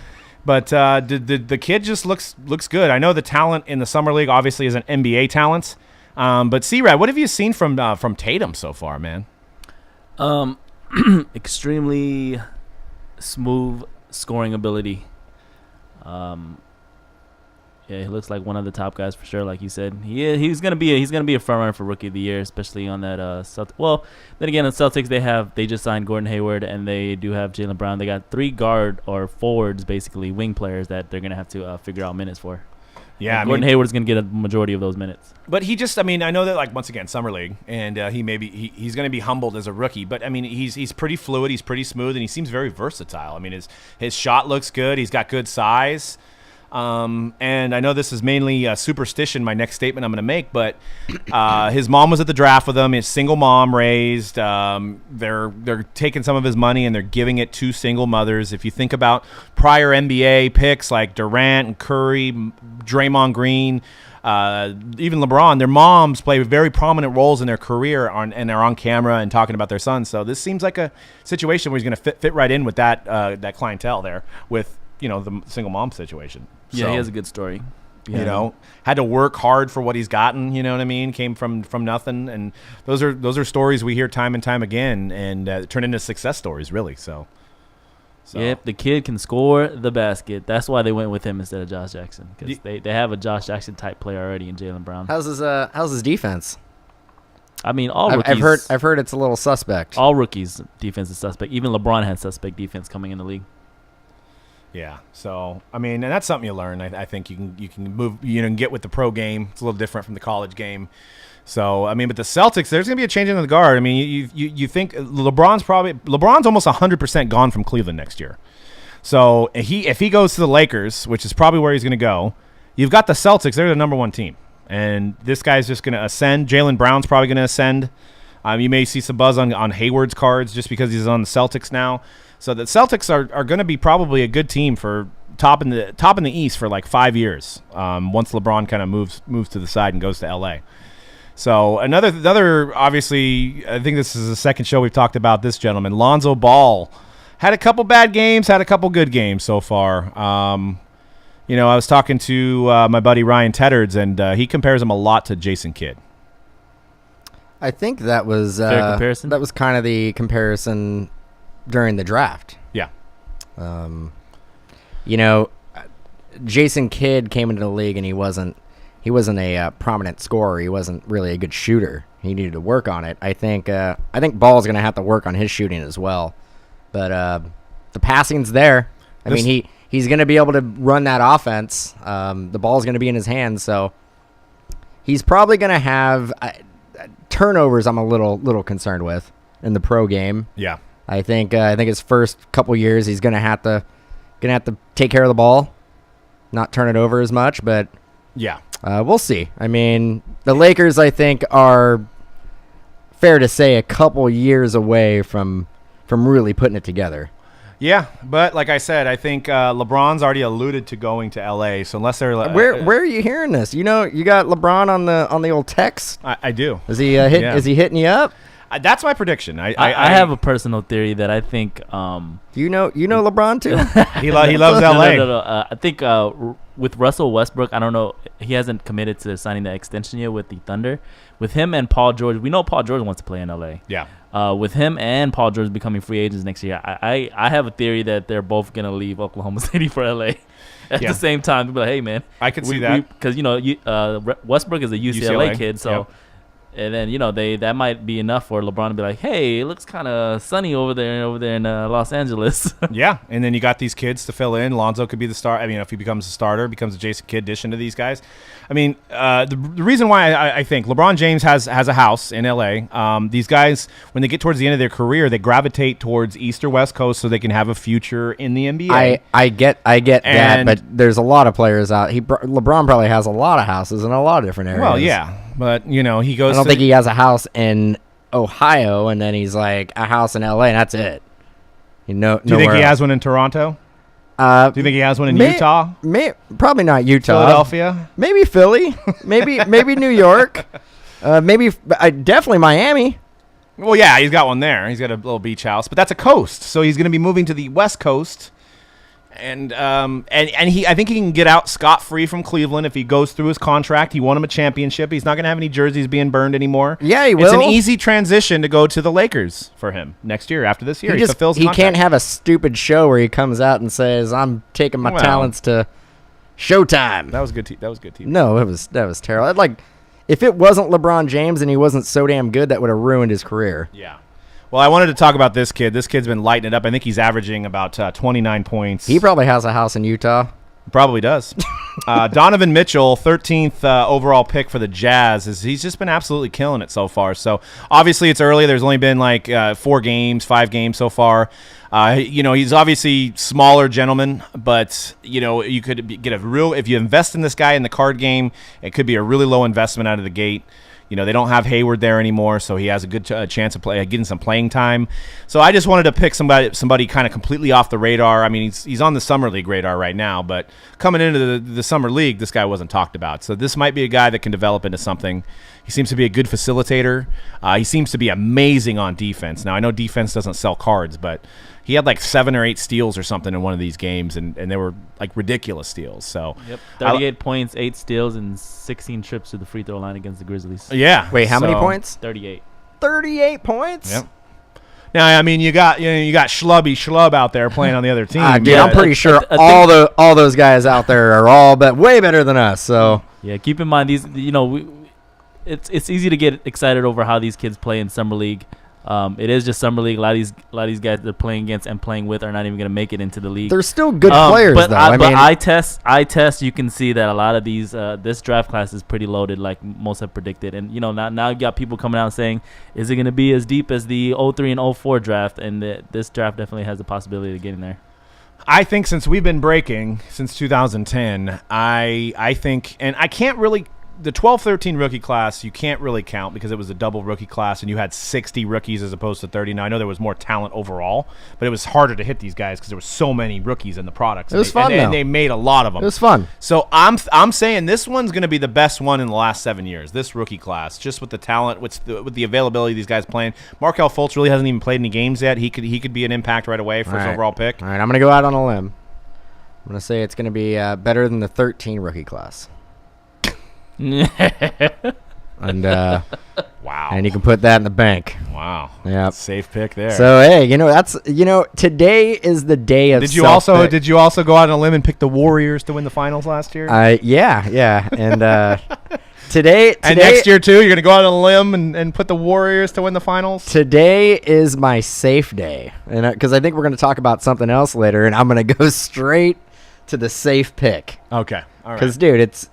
But the kid just looks good. I know the talent in the summer league obviously is an NBA talent. But C-Rad, what have you seen from Tatum so far, man? Extremely smooth scoring ability. Yeah, he looks like one of the top guys for sure, like you said. He's gonna be a front runner for Rookie of the Year, especially on that Well, then again, the Celtics they just signed Gordon Hayward, and they do have Jaylen Brown. They got 3 guard or forwards, basically wing players that they're gonna have to figure out minutes for. Yeah, Gordon Hayward's gonna get a majority of those minutes. But I know that, like, once again, summer league, and he's going to be humbled as a rookie. But I mean, he's pretty fluid, he's pretty smooth, and he seems very versatile. I mean, his shot looks good. He's got good size. And I know this is mainly a superstition, my next statement I'm going to make, but his mom was at the draft with him. His single mom raised. They're taking some of his money and they're giving it to single mothers. If you think about prior NBA picks like Durant and Curry, Draymond Green, even LeBron, their moms play very prominent roles in their career and they're on camera and talking about their sons. So this seems like a situation where he's going to fit right in with that clientele there with, the single mom situation. Yeah, so, he has a good story. Had to work hard for what he's gotten. You know what I mean? Came from nothing, and those are stories we hear time and time again, and turn into success stories, really. So So. Yep, the kid can score the basket. That's why they went with him instead of Josh Jackson, because they have a Josh Jackson type player already in Jaylen Brown. How's his defense? I mean, all rookies. I've heard it's a little suspect. All rookies' defense is suspect. Even LeBron had suspect defense coming in the league. Yeah. So I mean, and that's something you learn. I think you can move. Get with the pro game. It's a little different from the college game. So I mean, but the Celtics, there's gonna be a change in the guard. I mean, you think LeBron's almost 100% gone from Cleveland next year. So if he goes to the Lakers, which is probably where he's gonna go, you've got the Celtics. They're the number one team, and this guy's just gonna ascend. Jaylen Brown's probably gonna ascend. You may see some buzz on Hayward's cards just because he's on the Celtics now. So the Celtics are going to be probably a good team for top in the East for like 5 years. Once LeBron kind of moves to the side and goes to LA. So another obviously, I think this is the second show we've talked about this gentleman, Lonzo Ball. Had a couple bad games, had a couple good games so far. I was talking to my buddy Ryan Teddards, and he compares him a lot to Jason Kidd. I think that was Fair comparison? That was kind of the comparison during the draft. Yeah. Jason Kidd came into the league and he wasn't a prominent scorer. He wasn't really a good shooter. He needed to work on it. I think Ball's going to have to work on his shooting as well. But the passing's there. I mean, he's going to be able to run that offense. The ball's going to be in his hands, so he's probably going to have turnovers. I'm a little concerned with in the pro game. Yeah. I think his first couple years he's going to have to take care of the ball, not turn it over as much, but yeah. We'll see. I mean, the Lakers, I think, are fair to say a couple years away from really putting it together. Yeah, but like I said, I think LeBron's already alluded to going to LA. So unless they're where are you hearing this? You got LeBron on the old text. I do. Is he Is he hitting you up? That's my prediction. I have a personal theory that I think. You know LeBron too. he loves LA. No. I think with Russell Westbrook, I don't know. He hasn't committed to signing the extension yet with the Thunder. With him and Paul George, we know Paul George wants to play in LA. Yeah. With him and Paul George becoming free agents next year, I have a theory that they're both gonna leave Oklahoma City for LA at the same time. Be like, hey man, I could see that because Westbrook is a UCLA kid, so. Yep. And then that might be enough for LeBron to be like, hey, it looks kind of sunny over there in Los Angeles. Yeah, and then you got these kids to fill in. Lonzo could be the star. I mean, if he becomes a starter, becomes a Jason Kidd addition to these guys. I mean, the reason why I think LeBron James has a house in L.A., these guys, when they get towards the end of their career, they gravitate towards East or West Coast so they can have a future in the NBA. I get that, but there's a lot of players out. LeBron probably has a lot of houses in a lot of different areas. Well, yeah. But, he goes. I don't think he has a house in Ohio, and then he's like a house in L.A., and that's it. Do you think he has one in Toronto? Do you think he has one in Utah? Probably not Utah. Philadelphia? Maybe Philly. maybe New York. Definitely Miami. Well, yeah, he's got one there. He's got a little beach house, but that's a coast, so he's going to be moving to the West Coast. And I think he can get out scot-free from Cleveland if he goes through his contract. He won him a championship. He's not going to have any jerseys being burned anymore. Yeah, he will. It's an easy transition to go to the Lakers for him next year after this year. He can't have a stupid show where he comes out and says, I'm taking my talents to Showtime. That was good TV. No, that was terrible. If it wasn't LeBron James and he wasn't so damn good, that would have ruined his career. Yeah. Well, I wanted to talk about this kid. This kid's been lighting it up. I think he's averaging about 29 points. He probably has a house in Utah. Probably does. Donovan Mitchell, 13th overall pick for the Jazz. He's just been absolutely killing it so far. So, obviously, it's early. There's only been 5 games so far. He's obviously smaller gentleman, but, you could get if you invest in this guy in the card game, it could be a really low investment out of the gate. They don't have Hayward there anymore, so he has a good chance of getting some playing time. So I just wanted to pick somebody kind of completely off the radar. I mean, he's on the Summer League radar right now, but coming into the Summer League, this guy wasn't talked about. So this might be a guy that can develop into something. He seems to be a good facilitator. He seems to be amazing on defense. Now, I know defense doesn't sell cards, but he had 7 or 8 steals or something in one of these games, and they were ridiculous steals. So, 38 points, 8 steals, and 16 trips to the free throw line against the Grizzlies. Yeah. Wait, how many points? 38. 38 points? Yep. Now, I mean, you got Schlubby Schlub out there playing on the other team. Dude, I'm pretty sure all those guys out there are way better than us. So yeah, keep in mind it's easy to get excited over how these kids play in summer league. It is just summer league. A lot of these guys they're playing against and playing with are not even going to make it into the league. they're still good players, but though. I test. You can see that a lot of these this draft class is pretty loaded, like most have predicted. And now you got people coming out saying, is it going to be as deep as the 03 and 04 draft? And this draft definitely has the possibility of getting there. I think since we've been breaking since 2010, I think, and I can't really. The 12-13 rookie class, you can't really count because it was a double rookie class and you had 60 rookies as opposed to 30. Now, I know there was more talent overall, but it was harder to hit these guys because there were so many rookies in the products. It was fun, and they made a lot of them. It was fun. So I'm saying this one's going to be the best one in the last 7 years, this rookie class, just with the talent, with the availability of these guys playing. Markelle Fultz really hasn't even played any games yet. He could be an impact right away for his overall pick. All right, I'm going to go out on a limb. I'm going to say it's going to be better than the 13 rookie class. And wow, and you can put that in the bank. Wow, yeah, safe pick there. So hey, today is the day of. Did you also go out on a limb and pick the Warriors to win the finals last year? Yeah, and today and next year too, you're gonna go out on a limb and put the Warriors to win the finals. Today is my safe day, and because I think we're gonna talk about something else later, and I'm gonna go straight to the safe pick. Okay, all right. Because dude, it's.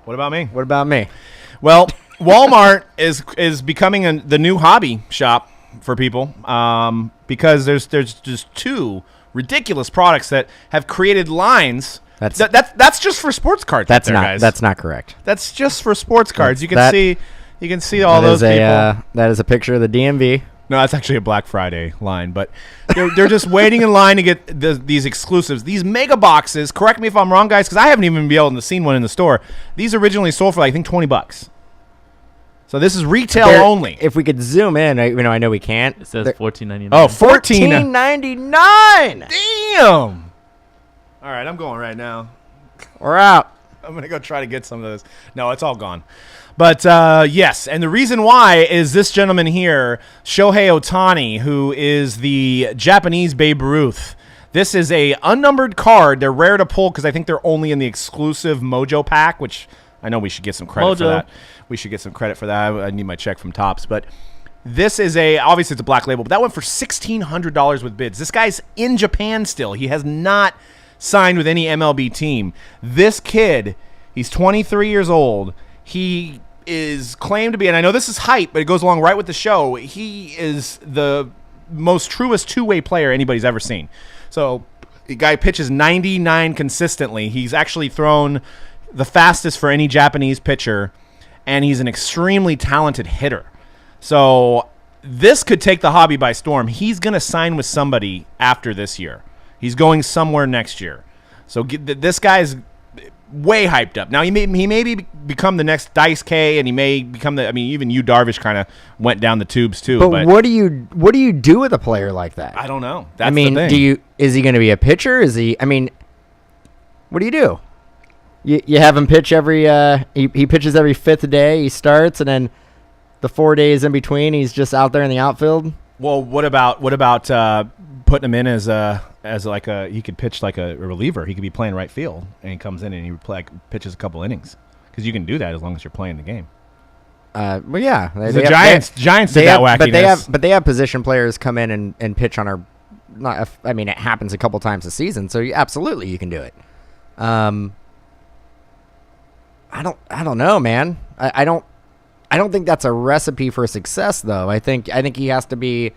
What about me? What about me? Well, Walmart is becoming the new hobby shop for people because there's just two ridiculous products that have created lines. That's just for sports cards. That's guys. not correct. That's just for sports cards. You can see all those people. That is a picture of the DMV. No, that's actually a Black Friday line, but they're just waiting in line to get these exclusives. These mega boxes, correct me if I'm wrong, guys, because I haven't even been able to see one in the store. These originally sold for, I think, $20. So this is retail only. If we could zoom in, I know we can't. It says $14.99. Oh, $14.99. Damn. All right, I'm going right now. We're out. I'm going to go try to get some of those. No, it's all gone. But, yes, and the reason why is this gentleman here, Shohei Ohtani, who is the Japanese Babe Ruth. This is a unnumbered card. They're rare to pull because I think they're only in the exclusive Mojo pack, which I know we should get some credit for that. We should get some credit for that. I need my check from Topps. But this is obviously it's a black label, but that went for $1,600 with bids. This guy's in Japan still. He has not signed with any MLB team. This kid, he's 23 years old. He is claimed to be, and I know this is hype, but it goes along right with the show. He is the most truest two-way player anybody's ever seen. So the guy pitches 99 consistently. He's actually thrown the fastest for any Japanese pitcher, and he's an extremely talented hitter. So this could take the hobby by storm. He's going to sign with somebody after this year. He's going somewhere next year. So this guy's way hyped up. Now he may become the next Dice K, and he may become even Yu Darvish kind of went down the tubes too. But what do you do with a player like that? I don't know. That's the thing. Is he going to be a pitcher? What do you do? You have him pitch every he pitches every fifth day. He starts, and then the 4 days in between, he's just out there in the outfield. Well, what about putting him in as he could pitch like a reliever. He could be playing right field, and he comes in and he pitches a couple innings, because you can do that as long as you're playing the game. Well, yeah, the Giants did that wackiness. But they have position players come in and pitch on our. It happens a couple times a season, so absolutely you can do it. I don't know, man. I don't think that's a recipe for success, though. I think he has to be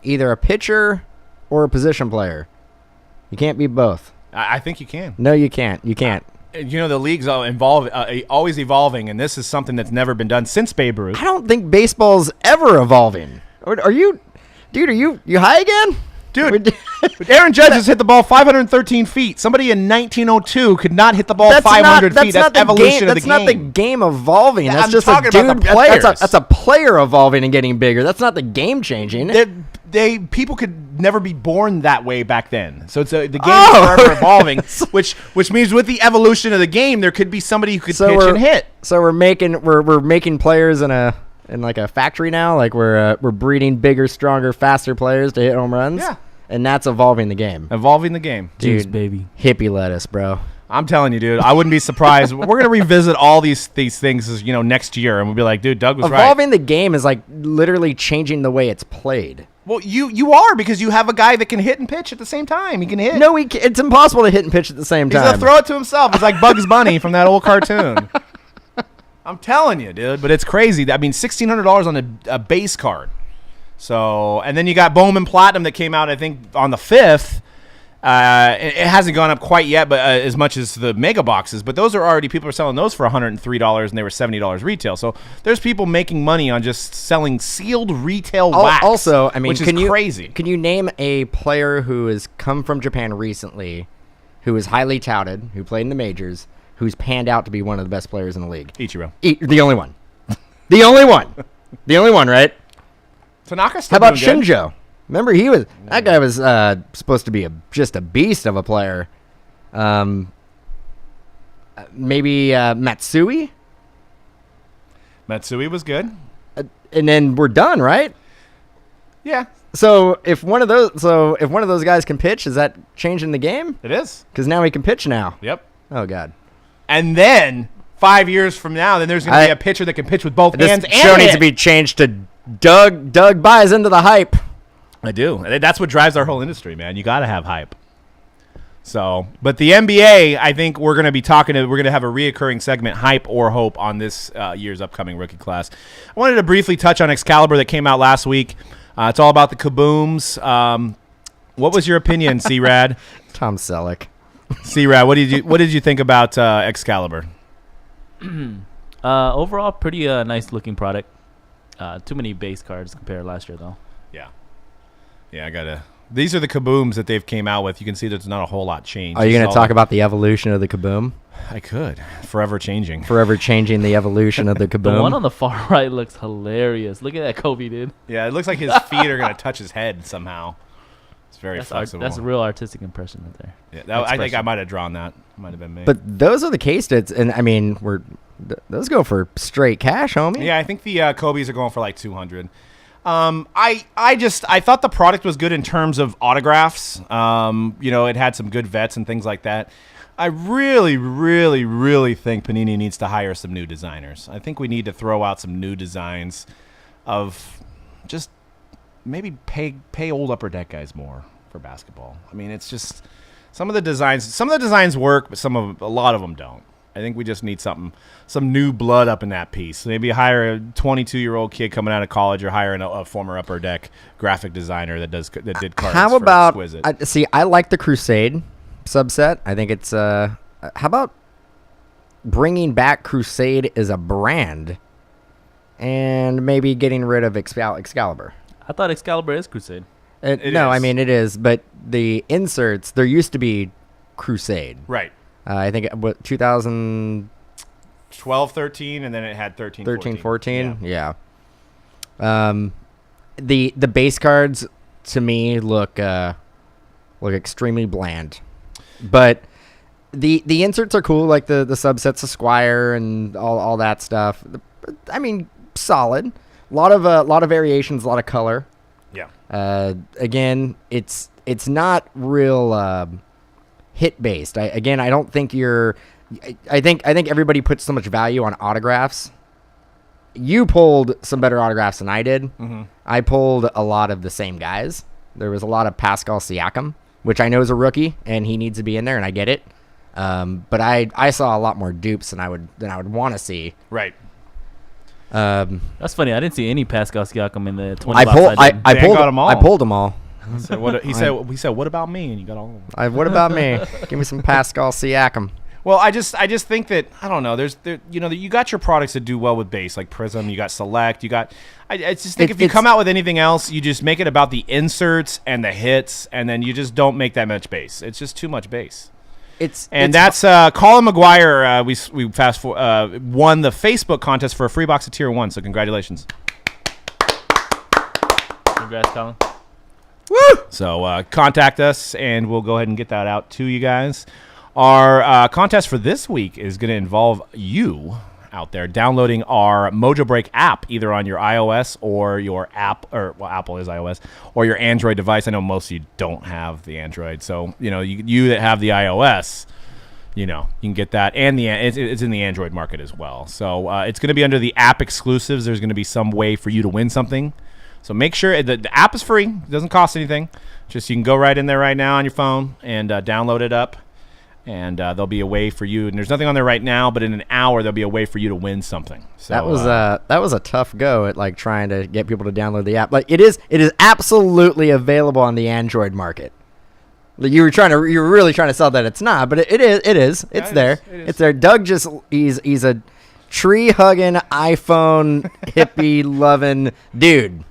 either a pitcher or a position player. You can't be both. I think you can. No, you can't. You can't. The league's always evolving, and this is something that's never been done since Babe Ruth. I don't think baseball's ever evolving. Are you, dude? Are you high again? Dude, Aaron Judge has hit the ball 513 feet. Somebody in 1902 could not hit the ball 500 feet. That's evolution of the game. That's not the game evolving. Yeah, that's just talking about the players. That's a player evolving and getting bigger. That's not the game changing. People could never be born that way back then. So the game is forever evolving, which means with the evolution of the game, there could be somebody who could pitch and hit. So we're making players in a in like a factory now? Like we're breeding bigger, stronger, faster players to hit home runs? Yeah. And that's evolving the game. Evolving the game. Juice, Dude, baby. hippie lettuce, bro. I'm telling you, dude. I wouldn't be surprised. We're going to revisit all these things as, next year. And we'll be like, dude, Doug was right. Evolving the game is like literally changing the way it's played. Well, you are, because you have a guy that can hit and pitch at the same time. He can hit. No, it's impossible to hit and pitch at the same He's time. going to throw it to himself. It's like Bugs Bunny from that old cartoon. I'm telling you, dude. But it's crazy. I mean, $1,600 on a base card. So, and then you got Bowman Platinum that came out, I think, on the 5th. It hasn't gone up quite yet, but as much as the mega boxes. But those are already, people are selling those for $103, and they were $70 retail. So there's people making money on just selling sealed retail wax. Also, I mean, which is crazy. Can you name a player who has come from Japan recently, who is highly touted, who played in the majors, who's panned out to be one of the best players in the league? Ichiro. The only one. The only one. The only one, right? Tanaka's How still about doing good. Shinjo? Remember, that guy was supposed to be just a beast of a player. Maybe Matsui? Matsui was good. And then we're done, right? Yeah, So if one of those guys can pitch, is that changing the game? it is. Because now he can pitch now. Yep. Oh God. And then 5 years from now, then there's going to be a pitcher that can pitch with both hands This and show needs hit. to be changed to Doug buys into the hype. I do. That's what drives our whole industry, man. You got to have hype. So, but the NBA, I think we're going to be we're going to have a reoccurring segment, hype or hope, on this year's upcoming rookie class. I wanted to briefly touch on Excalibur that came out last week. It's all about the kabooms. What was your opinion, C-Rad? Tom Selleck. C-Rad, what did you think about Excalibur? Overall, pretty nice looking product. Too many base cards compared to last year, though. Yeah, I gotta. These are the kabooms that they've came out with. You can see there's not a whole lot changed. Are you going to talk about the evolution of the kaboom? I could. Forever changing. Forever changing the evolution of the kaboom. The one on the far right looks hilarious. Look at that Kobe, dude. Yeah, it looks like his feet are gonna touch his head somehow. It's very flexible. That's a real artistic impression right there. Yeah, I think I might have drawn that. Might have been me. But those are the K-Stits, and I mean, those go for straight cash, homie. Yeah, I think the Kobe's are going for like 200. I thought the product was good in terms of autographs. It had some good vets and things like that. I really, really, really think Panini needs to hire some new designers. I think we need to throw out some new designs of just maybe pay old upper deck guys more for basketball. I mean, it's just some of the designs work, but a lot of them don't. I think we just need some new blood up in that piece. Maybe hire a 22-year-old kid coming out of college, or hire a former upper deck graphic designer that did cards. How for about Exquisite. I like the Crusade subset. I think it's how about bringing back Crusade as a brand, and maybe getting rid of Excalibur. I thought Excalibur is Crusade. It no, is. I mean it is, but the inserts, there used to be Crusade. Right. I think 2012, 13, and then it had 13, 14. Yeah. The base cards to me look extremely bland, but the inserts are cool, like the subsets of Squire and all that stuff. I mean, solid. A lot of variations, a lot of color. Yeah. Again, it's not real hit based. I don't think I think everybody puts so much value on autographs. You pulled some better autographs than I did. Mm-hmm. I pulled a lot of the same guys. There was a lot of Pascal Siakam, which I know is a rookie and he needs to be in there, and I get it. But I saw a lot more dupes than I would want to see. Right. That's funny. I didn't see any Pascal Siakam in the 20 I box. pulled got 'em all. I pulled them all. So he said, what about me? And you got all of them. What about me? Give me some Pascal Siakam. Well, I just think that, I don't know. You got your products that do well with base, like Prism. You got Select. I just think if you come out with anything else, you just make it about the inserts and the hits, and then you just don't make that much base. It's just too much base. That's Colin McGuire. We won the Facebook contest for a free box of Tier 1. So congratulations. Congrats, Colin. Woo! So contact us, and we'll go ahead and get that out to you guys. Our contest for this week is going to involve you out there, downloading our Mojo Break app either on your iOS or your Apple is iOS, or your Android device. I know most of you don't have the Android, so you that have the iOS, you can get that, and it's in the Android market as well. So it's going to be under the app exclusives. There's going to be some way for you to win something. So make sure the app is free. It doesn't cost anything. Just you can go right in there right now on your phone and download it up. And there'll be a way for you. And there's nothing on there right now, but in an hour there'll be a way for you to win something. So that was a tough go at like trying to get people to download the app. Like it is absolutely available on the Android market. Like you were really trying to sell that it's not, but it is. It's there. It's there. Doug he's a tree hugging iPhone hippie loving dude.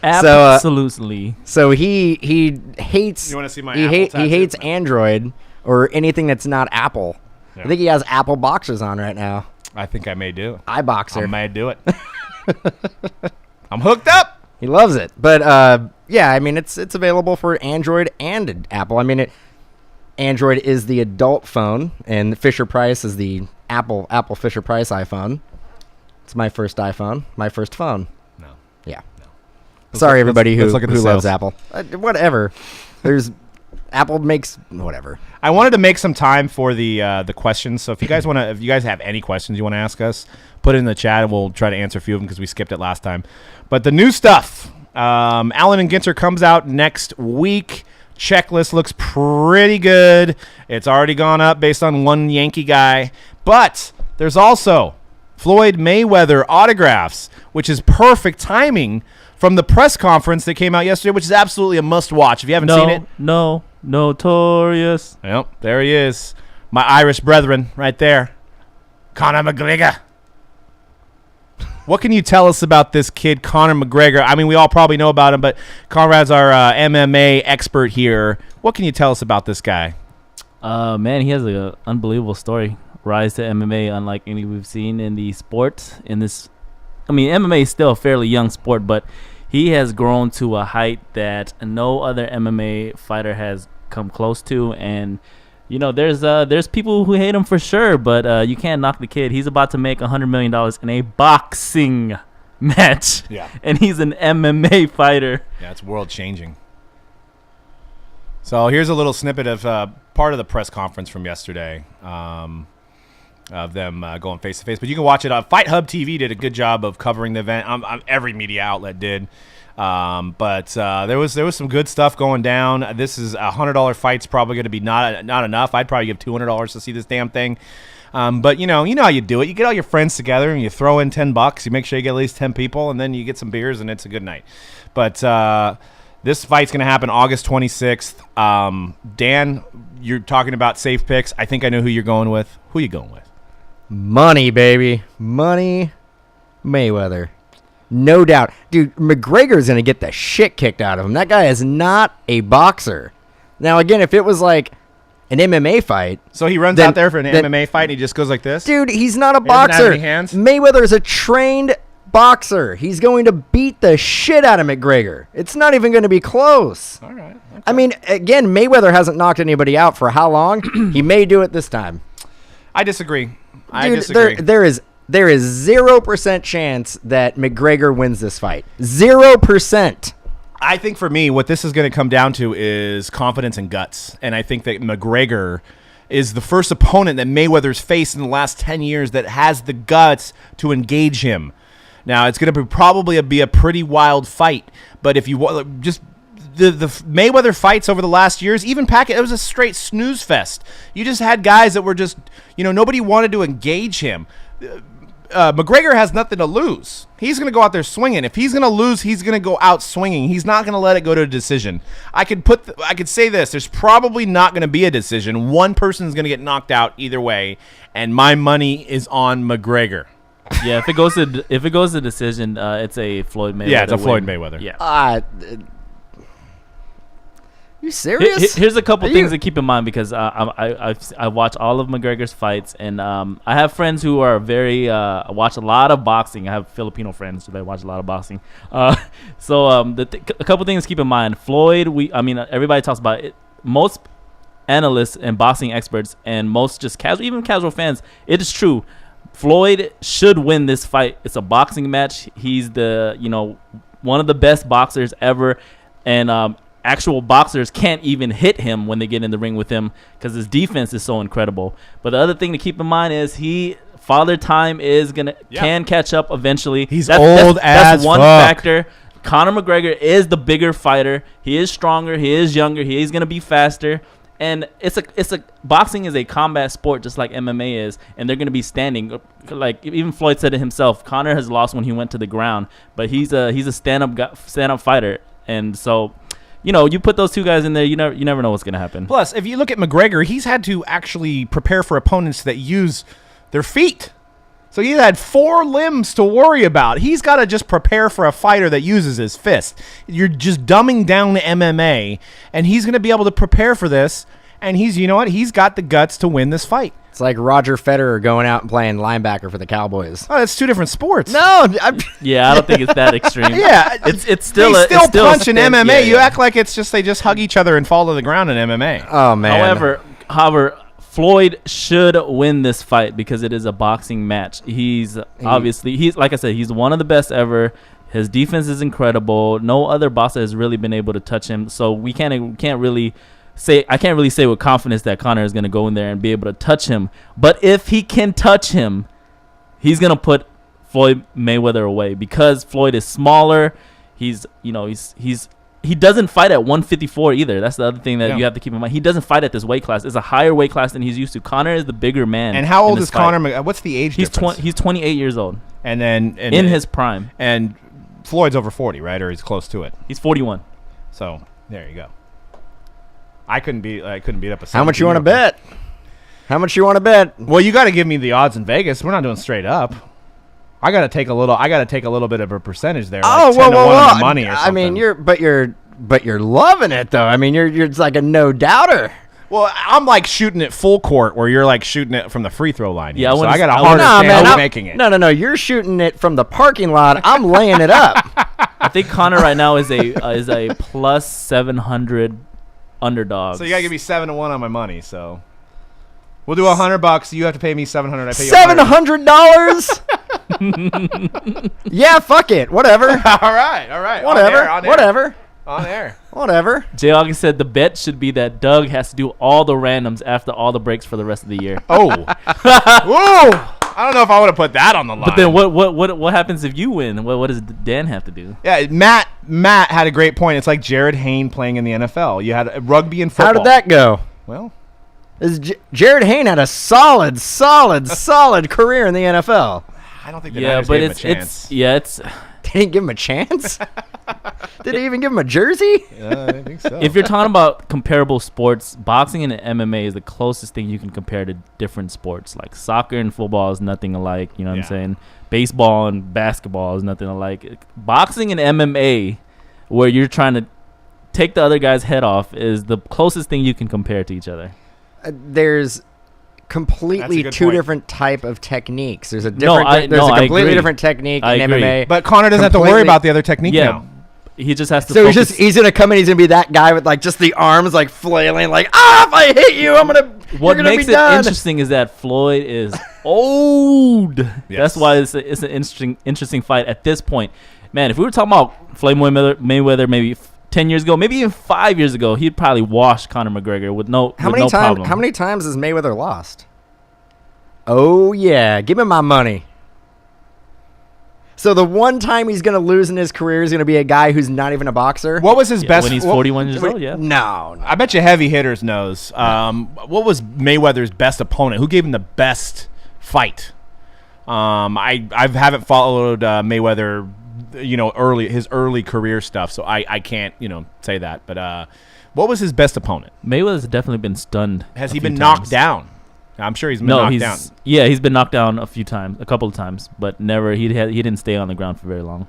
Absolutely. So he hates. You want to see my? He hates Android or anything that's not Apple. Yeah. I think he has Apple boxers on right now. I think I may do. iBoxer. I may do it. I'm hooked up. He loves it. But yeah, I mean it's available for Android and Apple. I mean Android is the adult phone and Fisher Price is the Apple Fisher Price iPhone. It's my first iPhone, my first phone. No. Yeah. No. Sorry everybody who loves sales. Apple. Whatever. There's Apple makes whatever. I wanted to make some time for the questions. So if you guys have any questions you want to ask us, put it in the chat and we'll try to answer a few of them because we skipped it last time. But the new stuff, Allen and Ginter comes out next week. Checklist looks pretty good. It's already gone up based on one Yankee guy. But there's also Floyd Mayweather autographs, which is perfect timing from the press conference that came out yesterday, which is absolutely a must-watch. If you haven't seen it. Notorious. Yep, there he is. My Irish brethren right there. Conor McGregor. What can you tell us about this kid, Conor McGregor? I mean, we all probably know about him, but Conrad's our MMA expert here. What can you tell us about this guy? Man, he has an unbelievable story. Rise to MMA, unlike any we've seen in the sport. MMA is still a fairly young sport, but he has grown to a height that no other MMA fighter has come close to. And there's people who hate him for sure, but you can't knock the kid. He's about to make $100 million in a boxing match. Yeah. And he's an MMA fighter. Yeah, it's world changing. So here's a little snippet of part of the press conference from yesterday of them going face to face. But you can watch it. Fight Hub TV did a good job of covering the event. Every media outlet did. But there was some good stuff going down. This is $100 fight's probably going to be not enough. I'd probably give $200 to see this damn thing. But you know how you do it. You get all your friends together and you throw in $10. You make sure you get at least 10 people, and then you get some beers, and it's a good night. But this fight's going to happen August 26th. Dan, you're talking about safe picks. I think I know who you're going with. Who are you going with? Money, baby. Money. Mayweather. No doubt. Dude, McGregor's going to get the shit kicked out of him. That guy is not a boxer. Now, again, if it was like an MMA fight. So he runs out there for an MMA fight and he just goes like this? Dude, he's not a boxer. He doesn't have any hands? Mayweather is a trained boxer. He's going to beat the shit out of McGregor. It's not even going to be close. All right. Okay. I mean, again, Mayweather hasn't knocked anybody out for how long? He may do it this time. I disagree. Dude, there is 0% chance that McGregor wins this fight. 0%. I think for me, what this is going to come down to is confidence and guts. And I think that McGregor is the first opponent that Mayweather's faced in the last 10 years that has the guts to engage him. Now, it's going to probably be a pretty wild fight. But if you just the Mayweather fights over the last years, even Packett, it was a straight snooze fest. You just had guys that were just, nobody wanted to engage him. McGregor has nothing to lose. He's going to go out there swinging. If he's going to lose, he's going to go out swinging. He's not going to let it go to a decision. I could say this. There's probably not going to be a decision. One person's going to get knocked out either way, and my money is on McGregor. Yeah, if it goes to decision, it's a Floyd Mayweather. Yeah, it's a Floyd win. Mayweather. Yeah. You serious? Here's a couple things to keep in mind because I watch all of McGregor's fights, and I have friends who are watch a lot of boxing. I have Filipino friends who watch a lot of boxing. So a couple things to keep in mind. Floyd, everybody talks about it. Most analysts and boxing experts and most just casual fans, it is true. Floyd should win this fight. It's a boxing match. He's one of the best boxers ever, and actual boxers can't even hit him when they get in the ring with him because his defense is so incredible. But the other thing to keep in mind is Father Time can catch up eventually. He's old as that's one fuck. factor. Conor McGregor is the bigger fighter. He is stronger. He is younger. He is gonna be faster. And boxing is a combat sport just like MMA is, and they're gonna be standing. Like even Floyd said it himself. Conor has lost when he went to the ground, but he's a stand up fighter, and so. You put those two guys in there, you never know what's going to happen. Plus, if you look at McGregor, he's had to actually prepare for opponents that use their feet. So he had 4 limbs to worry about. He's got to just prepare for a fighter that uses his fist. You're just dumbing down the MMA, and he's going to be able to prepare for this, and he's got the guts to win this fight. It's like Roger Federer going out and playing linebacker for the Cowboys. Oh, that's 2 different sports. No, I don't think it's that extreme. Yeah, it's still they still punch in MMA. Yeah. You act like they just hug each other and fall to the ground in MMA. Oh man. However, Floyd should win this fight because it is a boxing match. He's like I said, he's one of the best ever. His defense is incredible. No other boxer has really been able to touch him. So I can't really say with confidence that Conor is going to go in there and be able to touch him. But if he can touch him, he's going to put Floyd Mayweather away because Floyd is smaller. He doesn't fight at 154 either. That's the other thing that you have to keep in mind. He doesn't fight at this weight class. It's a higher weight class than he's used to. Conor is the bigger man. And how old is Conor? What's the age difference? He's 28 years old. And then in his prime. And Floyd's over 40, right? Or he's close to it. He's 41. So there you go. I couldn't beat up a. How much you want to bet? How much you want to bet? Well, you got to give me the odds in Vegas. We're not doing straight up. I got to take a little bit of a percentage there. Like 10 to 1 on the money or something. I mean, you're loving it though. I mean, you're it's like a no doubter. Well, I'm like shooting it full court, where you're like shooting it from the free throw line. Yeah, so I got a hard chance making it. No. You're shooting it from the parking lot. I'm laying it up. I think Conor right now is a plus 700 underdog. So you gotta give me 7 to 1 on my money. So we'll do $100. You have to pay me $700. I pay you $700. Yeah, fuck it. Whatever. All right. Whatever. On air. Whatever. Jay August said the bet should be that Doug has to do all the randoms after all the breaks for the rest of the year. Oh. Whoa. I don't know if I would have put that on the line. But then what happens if you win? What does Dan have to do? Yeah, Matt had a great point. It's like Jared Hayne playing in the NFL. You had rugby and football. How did that go? Well, Jared Hayne had a solid career in the NFL. I don't think the Niners gave him a chance. They didn't give him a chance? Did they even give him a jersey? I think so. If you're talking about comparable sports, boxing and MMA is the closest thing you can compare to different sports. Like soccer and football is nothing alike. You know what I'm saying? Baseball and basketball is nothing alike. Boxing and MMA, where you're trying to take the other guy's head off, is the closest thing you can compare to each other. There's completely two point. Different type of techniques. There's a completely different technique in MMA. But Conor doesn't have to worry about the other technique now. He just has to. So he's gonna come in. He's gonna be that guy with like just the arms like flailing, like if I hit you, I'm gonna. What makes it interesting is that Floyd is old. Yes. That's why it's an interesting fight at this point. Man, if we were talking about Floyd Mayweather maybe 10 years ago, maybe even 5 years ago, he'd probably wash Conor McGregor with no problem. How many times has Mayweather lost? Oh yeah, give me my money. So the one time he's going to lose in his career is going to be a guy who's not even a boxer? What was his best... When he's 41 years old, yeah. No. I bet you heavy hitters knows. What was Mayweather's best opponent? Who gave him the best fight? I haven't followed Mayweather, his early career stuff, so I can't, say that. But what was his best opponent? Mayweather's definitely been stunned. Has he been knocked down? I'm sure he's been knocked down. Yeah, he's been knocked down a couple of times, but never. He didn't stay on the ground for very long.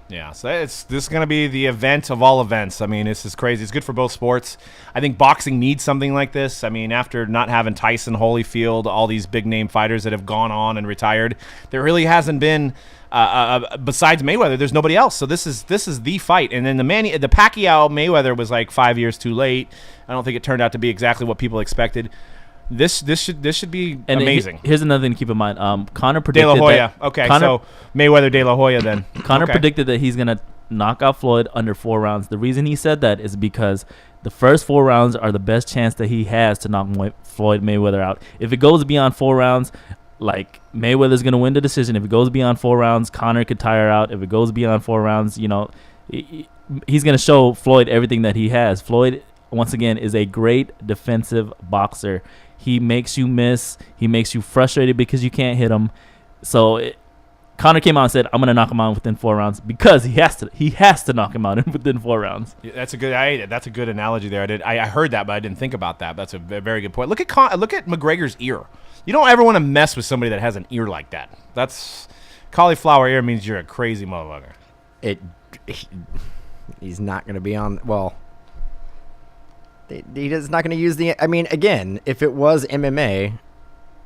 Yeah, so this is going to be the event of all events. I mean, this is crazy. It's good for both sports. I think boxing needs something like this. I mean, after not having Tyson, Holyfield, all these big name fighters that have gone on and retired, there really hasn't been. Besides Mayweather, there's nobody else. So this is the fight. And then the Pacquiao Mayweather was like 5 years too late. I don't think it turned out to be exactly what people expected. This should be And amazing. Here's another thing to keep in mind. Conor De predicted La Hoya. that. Okay, Conor, so Mayweather De La Hoya then. Conor Okay. predicted that he's gonna knock out Floyd under 4 rounds. The reason he said that is because the first 4 rounds are the best chance that he has to knock Floyd Mayweather out. If it goes beyond 4 rounds, like Mayweather's gonna win the decision. If it goes beyond 4 rounds, Conor could tire out. If it goes beyond 4 rounds, he's gonna show Floyd everything that he has. Floyd, once again, is a great defensive boxer. He makes you miss. He makes you frustrated because you can't hit him. So Conor came out and said, "I'm gonna knock him out within 4 rounds," because he has to. He has to knock him out within 4 rounds. Yeah, that's a good analogy there. I heard that, but I didn't think about that. That's a very good point. Look at McGregor's ear. You don't ever want to mess with somebody that has an ear like that. That's cauliflower ear means you're a crazy motherfucker. He's not going to be on. Well, he's not going to use the. I mean, again, if it was MMA,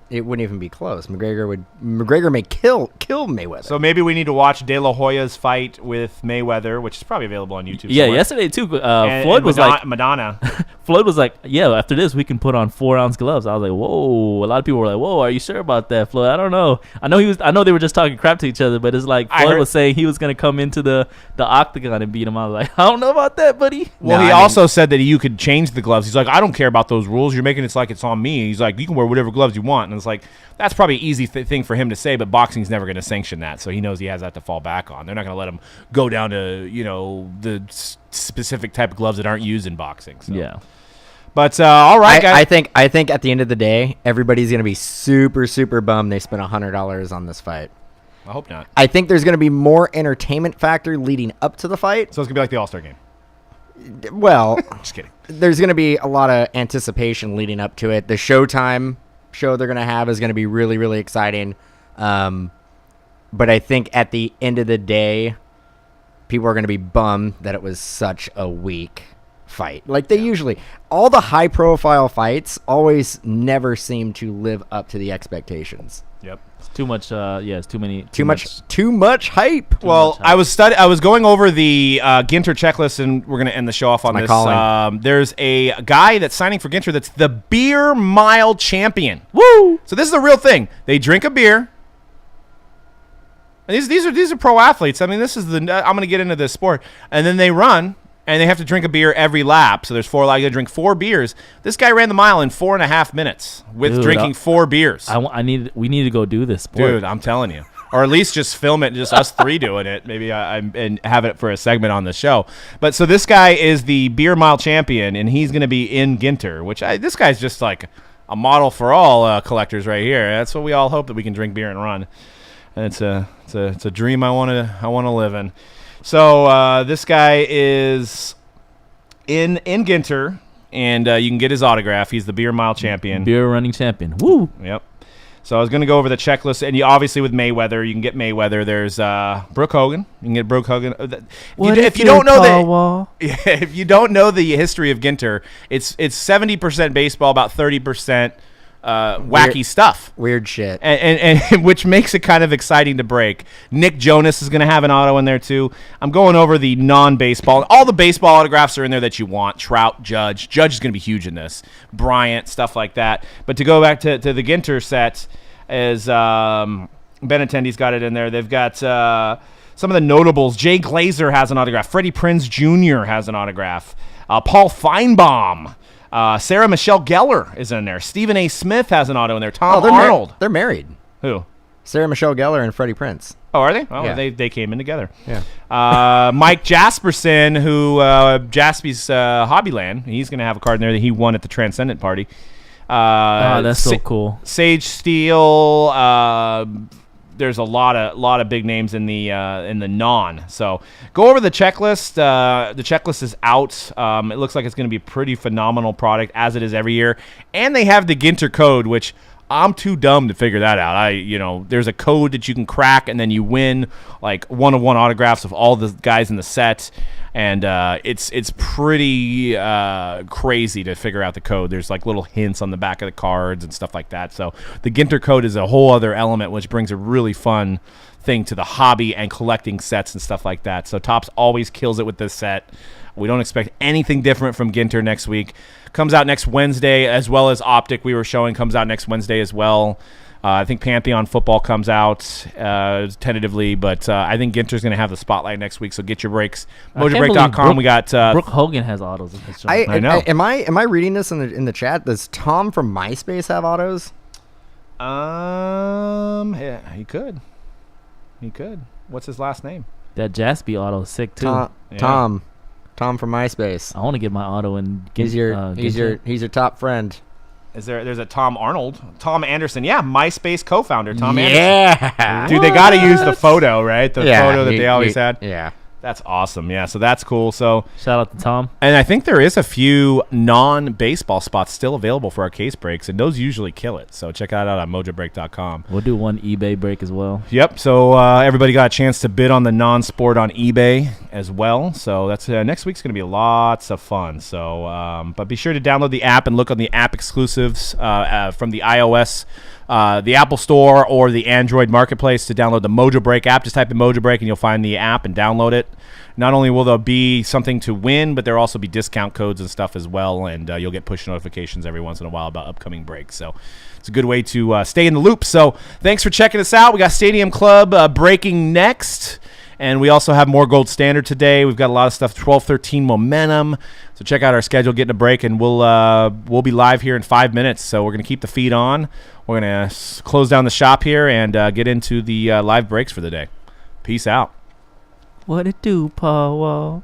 it wouldn't even be close. McGregor may kill Mayweather. So maybe we need to watch De La Hoya's fight with Mayweather, which is probably available on YouTube. Yeah, somewhere. yesterday too. Floyd was like, Madonna. Floyd was like, "Yeah, after this we can put on 4-ounce gloves." I was like, "Whoa!" A lot of people were like, "Whoa, are you sure about that, Floyd?" I don't know. I know they were just talking crap to each other, but it's like Floyd was saying he was gonna come into the octagon and beat him. I was like, "I don't know about that, buddy." Well, he also said that you could change the gloves. He's like, "I don't care about those rules. You're making it like it's on me." He's like, "You can wear whatever gloves you want," and it's like that's probably an easy thing for him to say, but boxing's never going to sanction that, so he knows he has that to fall back on. They're not going to let him go down to the specific type of gloves that aren't used in boxing. So. Yeah. But all right, guys. I think at the end of the day, everybody's going to be super, super bummed they spent $100 on this fight. I hope not. I think there's going to be more entertainment factor leading up to the fight. So it's going to be like the All-Star game. Well, Just kidding. There's going to be a lot of anticipation leading up to it. The Showtime show they're going to have is going to be really, really exciting. But I think at the end of the day, people are going to be bummed that it was such a weak fight. Like they usually, all the high profile fights always never seem to live up to the expectations. Yep. It's too much. It's too many. Too much hype. Well, I was going over the Ginter checklist, and we're going to end the show off on this. There's a guy that's signing for Ginter that's the beer mile champion. Woo! So this is the real thing. They drink a beer. And these are pro athletes. I mean, this is I'm going to get into this sport, and then they run. And they have to drink a beer every lap. So there's 4 laps. You got to drink 4 beers. This guy ran the mile in 4.5 minutes with drinking 4 beers. We need to go do this sport. Dude, I'm telling you. Or at least just film it, just us 3 doing it. Maybe and have it for a segment on the show. But so this guy is the beer mile champion, and he's going to be in Ginter, which this guy's just like a model for all collectors right here. That's what we all hope, that we can drink beer and run. And it's a dream I want to live in. So this guy is in Ginter, and you can get his autograph. He's the beer mile champion. Beer running champion. Woo! Yep. So I was going to go over the checklist, and obviously with Mayweather, you can get Mayweather. There's Brooke Hogan. You can get Brooke Hogan. If you don't know the history of Ginter, it's 70% baseball, about 30%. Wacky stuff. Weird shit. And which makes it kind of exciting to break. Nick Jonas is going to have an auto in there, too. I'm going over the non-baseball. All the baseball autographs are in there that you want. Trout, Judge. Judge is going to be huge in this. Bryant, stuff like that. But to go back to the Ginter set, is Benintendi's got it in there. They've got some of the notables. Jay Glazer has an autograph. Freddie Prinze Jr. has an autograph. Paul Feinbaum. Sarah Michelle Gellar is in there. Stephen A. Smith has an auto in there. Tom Arnold. They're married. Who? Sarah Michelle Gellar and Freddie Prinze. Oh, are they? Oh, yeah. They came in together. Yeah. Mike Jasperson, who Jaspy's Hobbyland, he's going to have a card in there that he won at the Transcendent party. That's so cool. Sage Steele. There's a lot of big names in the non. So go over the checklist. The checklist is out. It looks like it's going to be a pretty phenomenal product, as it is every year. And they have the Ginter code, which I'm too dumb to figure that out. There's a code that you can crack, and then you win like 1-of-1 autographs of all the guys in the set. And it's pretty crazy to figure out the code. There's like little hints on the back of the cards and stuff like that. So the Ginter code is a whole other element, which brings a really fun thing to the hobby and collecting sets and stuff like that. So Topps always kills it with this set. We don't expect anything different from Ginter next week. Comes out next Wednesday, as well as Optic we were showing comes out next Wednesday as well. I think Pantheon Football comes out tentatively, but I think Ginter's going to have the spotlight next week, so get your breaks. MojoBreak.com, we got... Brooke Hogan has autos. I know. Am I reading this in the chat? Does Tom from MySpace have autos? Yeah, he could. He could. What's his last name? That Jaspy auto is sick, too. Tom from MySpace. I want to get my auto and He's your top friend. There's a Tom Arnold, Tom Anderson, MySpace co-founder Tom Anderson. Yeah, dude, they got to use the photo, right? The photo that they always had. Yeah, that's awesome. Yeah, so that's cool. So shout out to Tom. And I think there is a few non-baseball spots still available for our case breaks, and those usually kill it. So check that out on MojoBreak.com. We'll do one eBay break as well. Yep. So everybody got a chance to bid on the non-sport on eBay as well. So that's next week's going to be lots of fun. So, but be sure to download the app and look on the app exclusives from the iOS, the Apple Store, or the Android Marketplace to download the Mojo Break app. Just type in Mojo Break and you'll find the app and download it. Not only will there be something to win, but there'll also be discount codes and stuff as well, and you'll get push notifications every once in a while about upcoming breaks. So it's a good way to stay in the loop. So thanks for checking us out. We got Stadium Club breaking next, and we also have more Gold Standard today. We've got a lot of stuff, 12-13 momentum. So check out our schedule, getting a break, and we'll be live here in 5 minutes. So we're going to keep the feed on. We're going to close down the shop here and get into the live breaks for the day. Peace out. What it do, Paul Wall?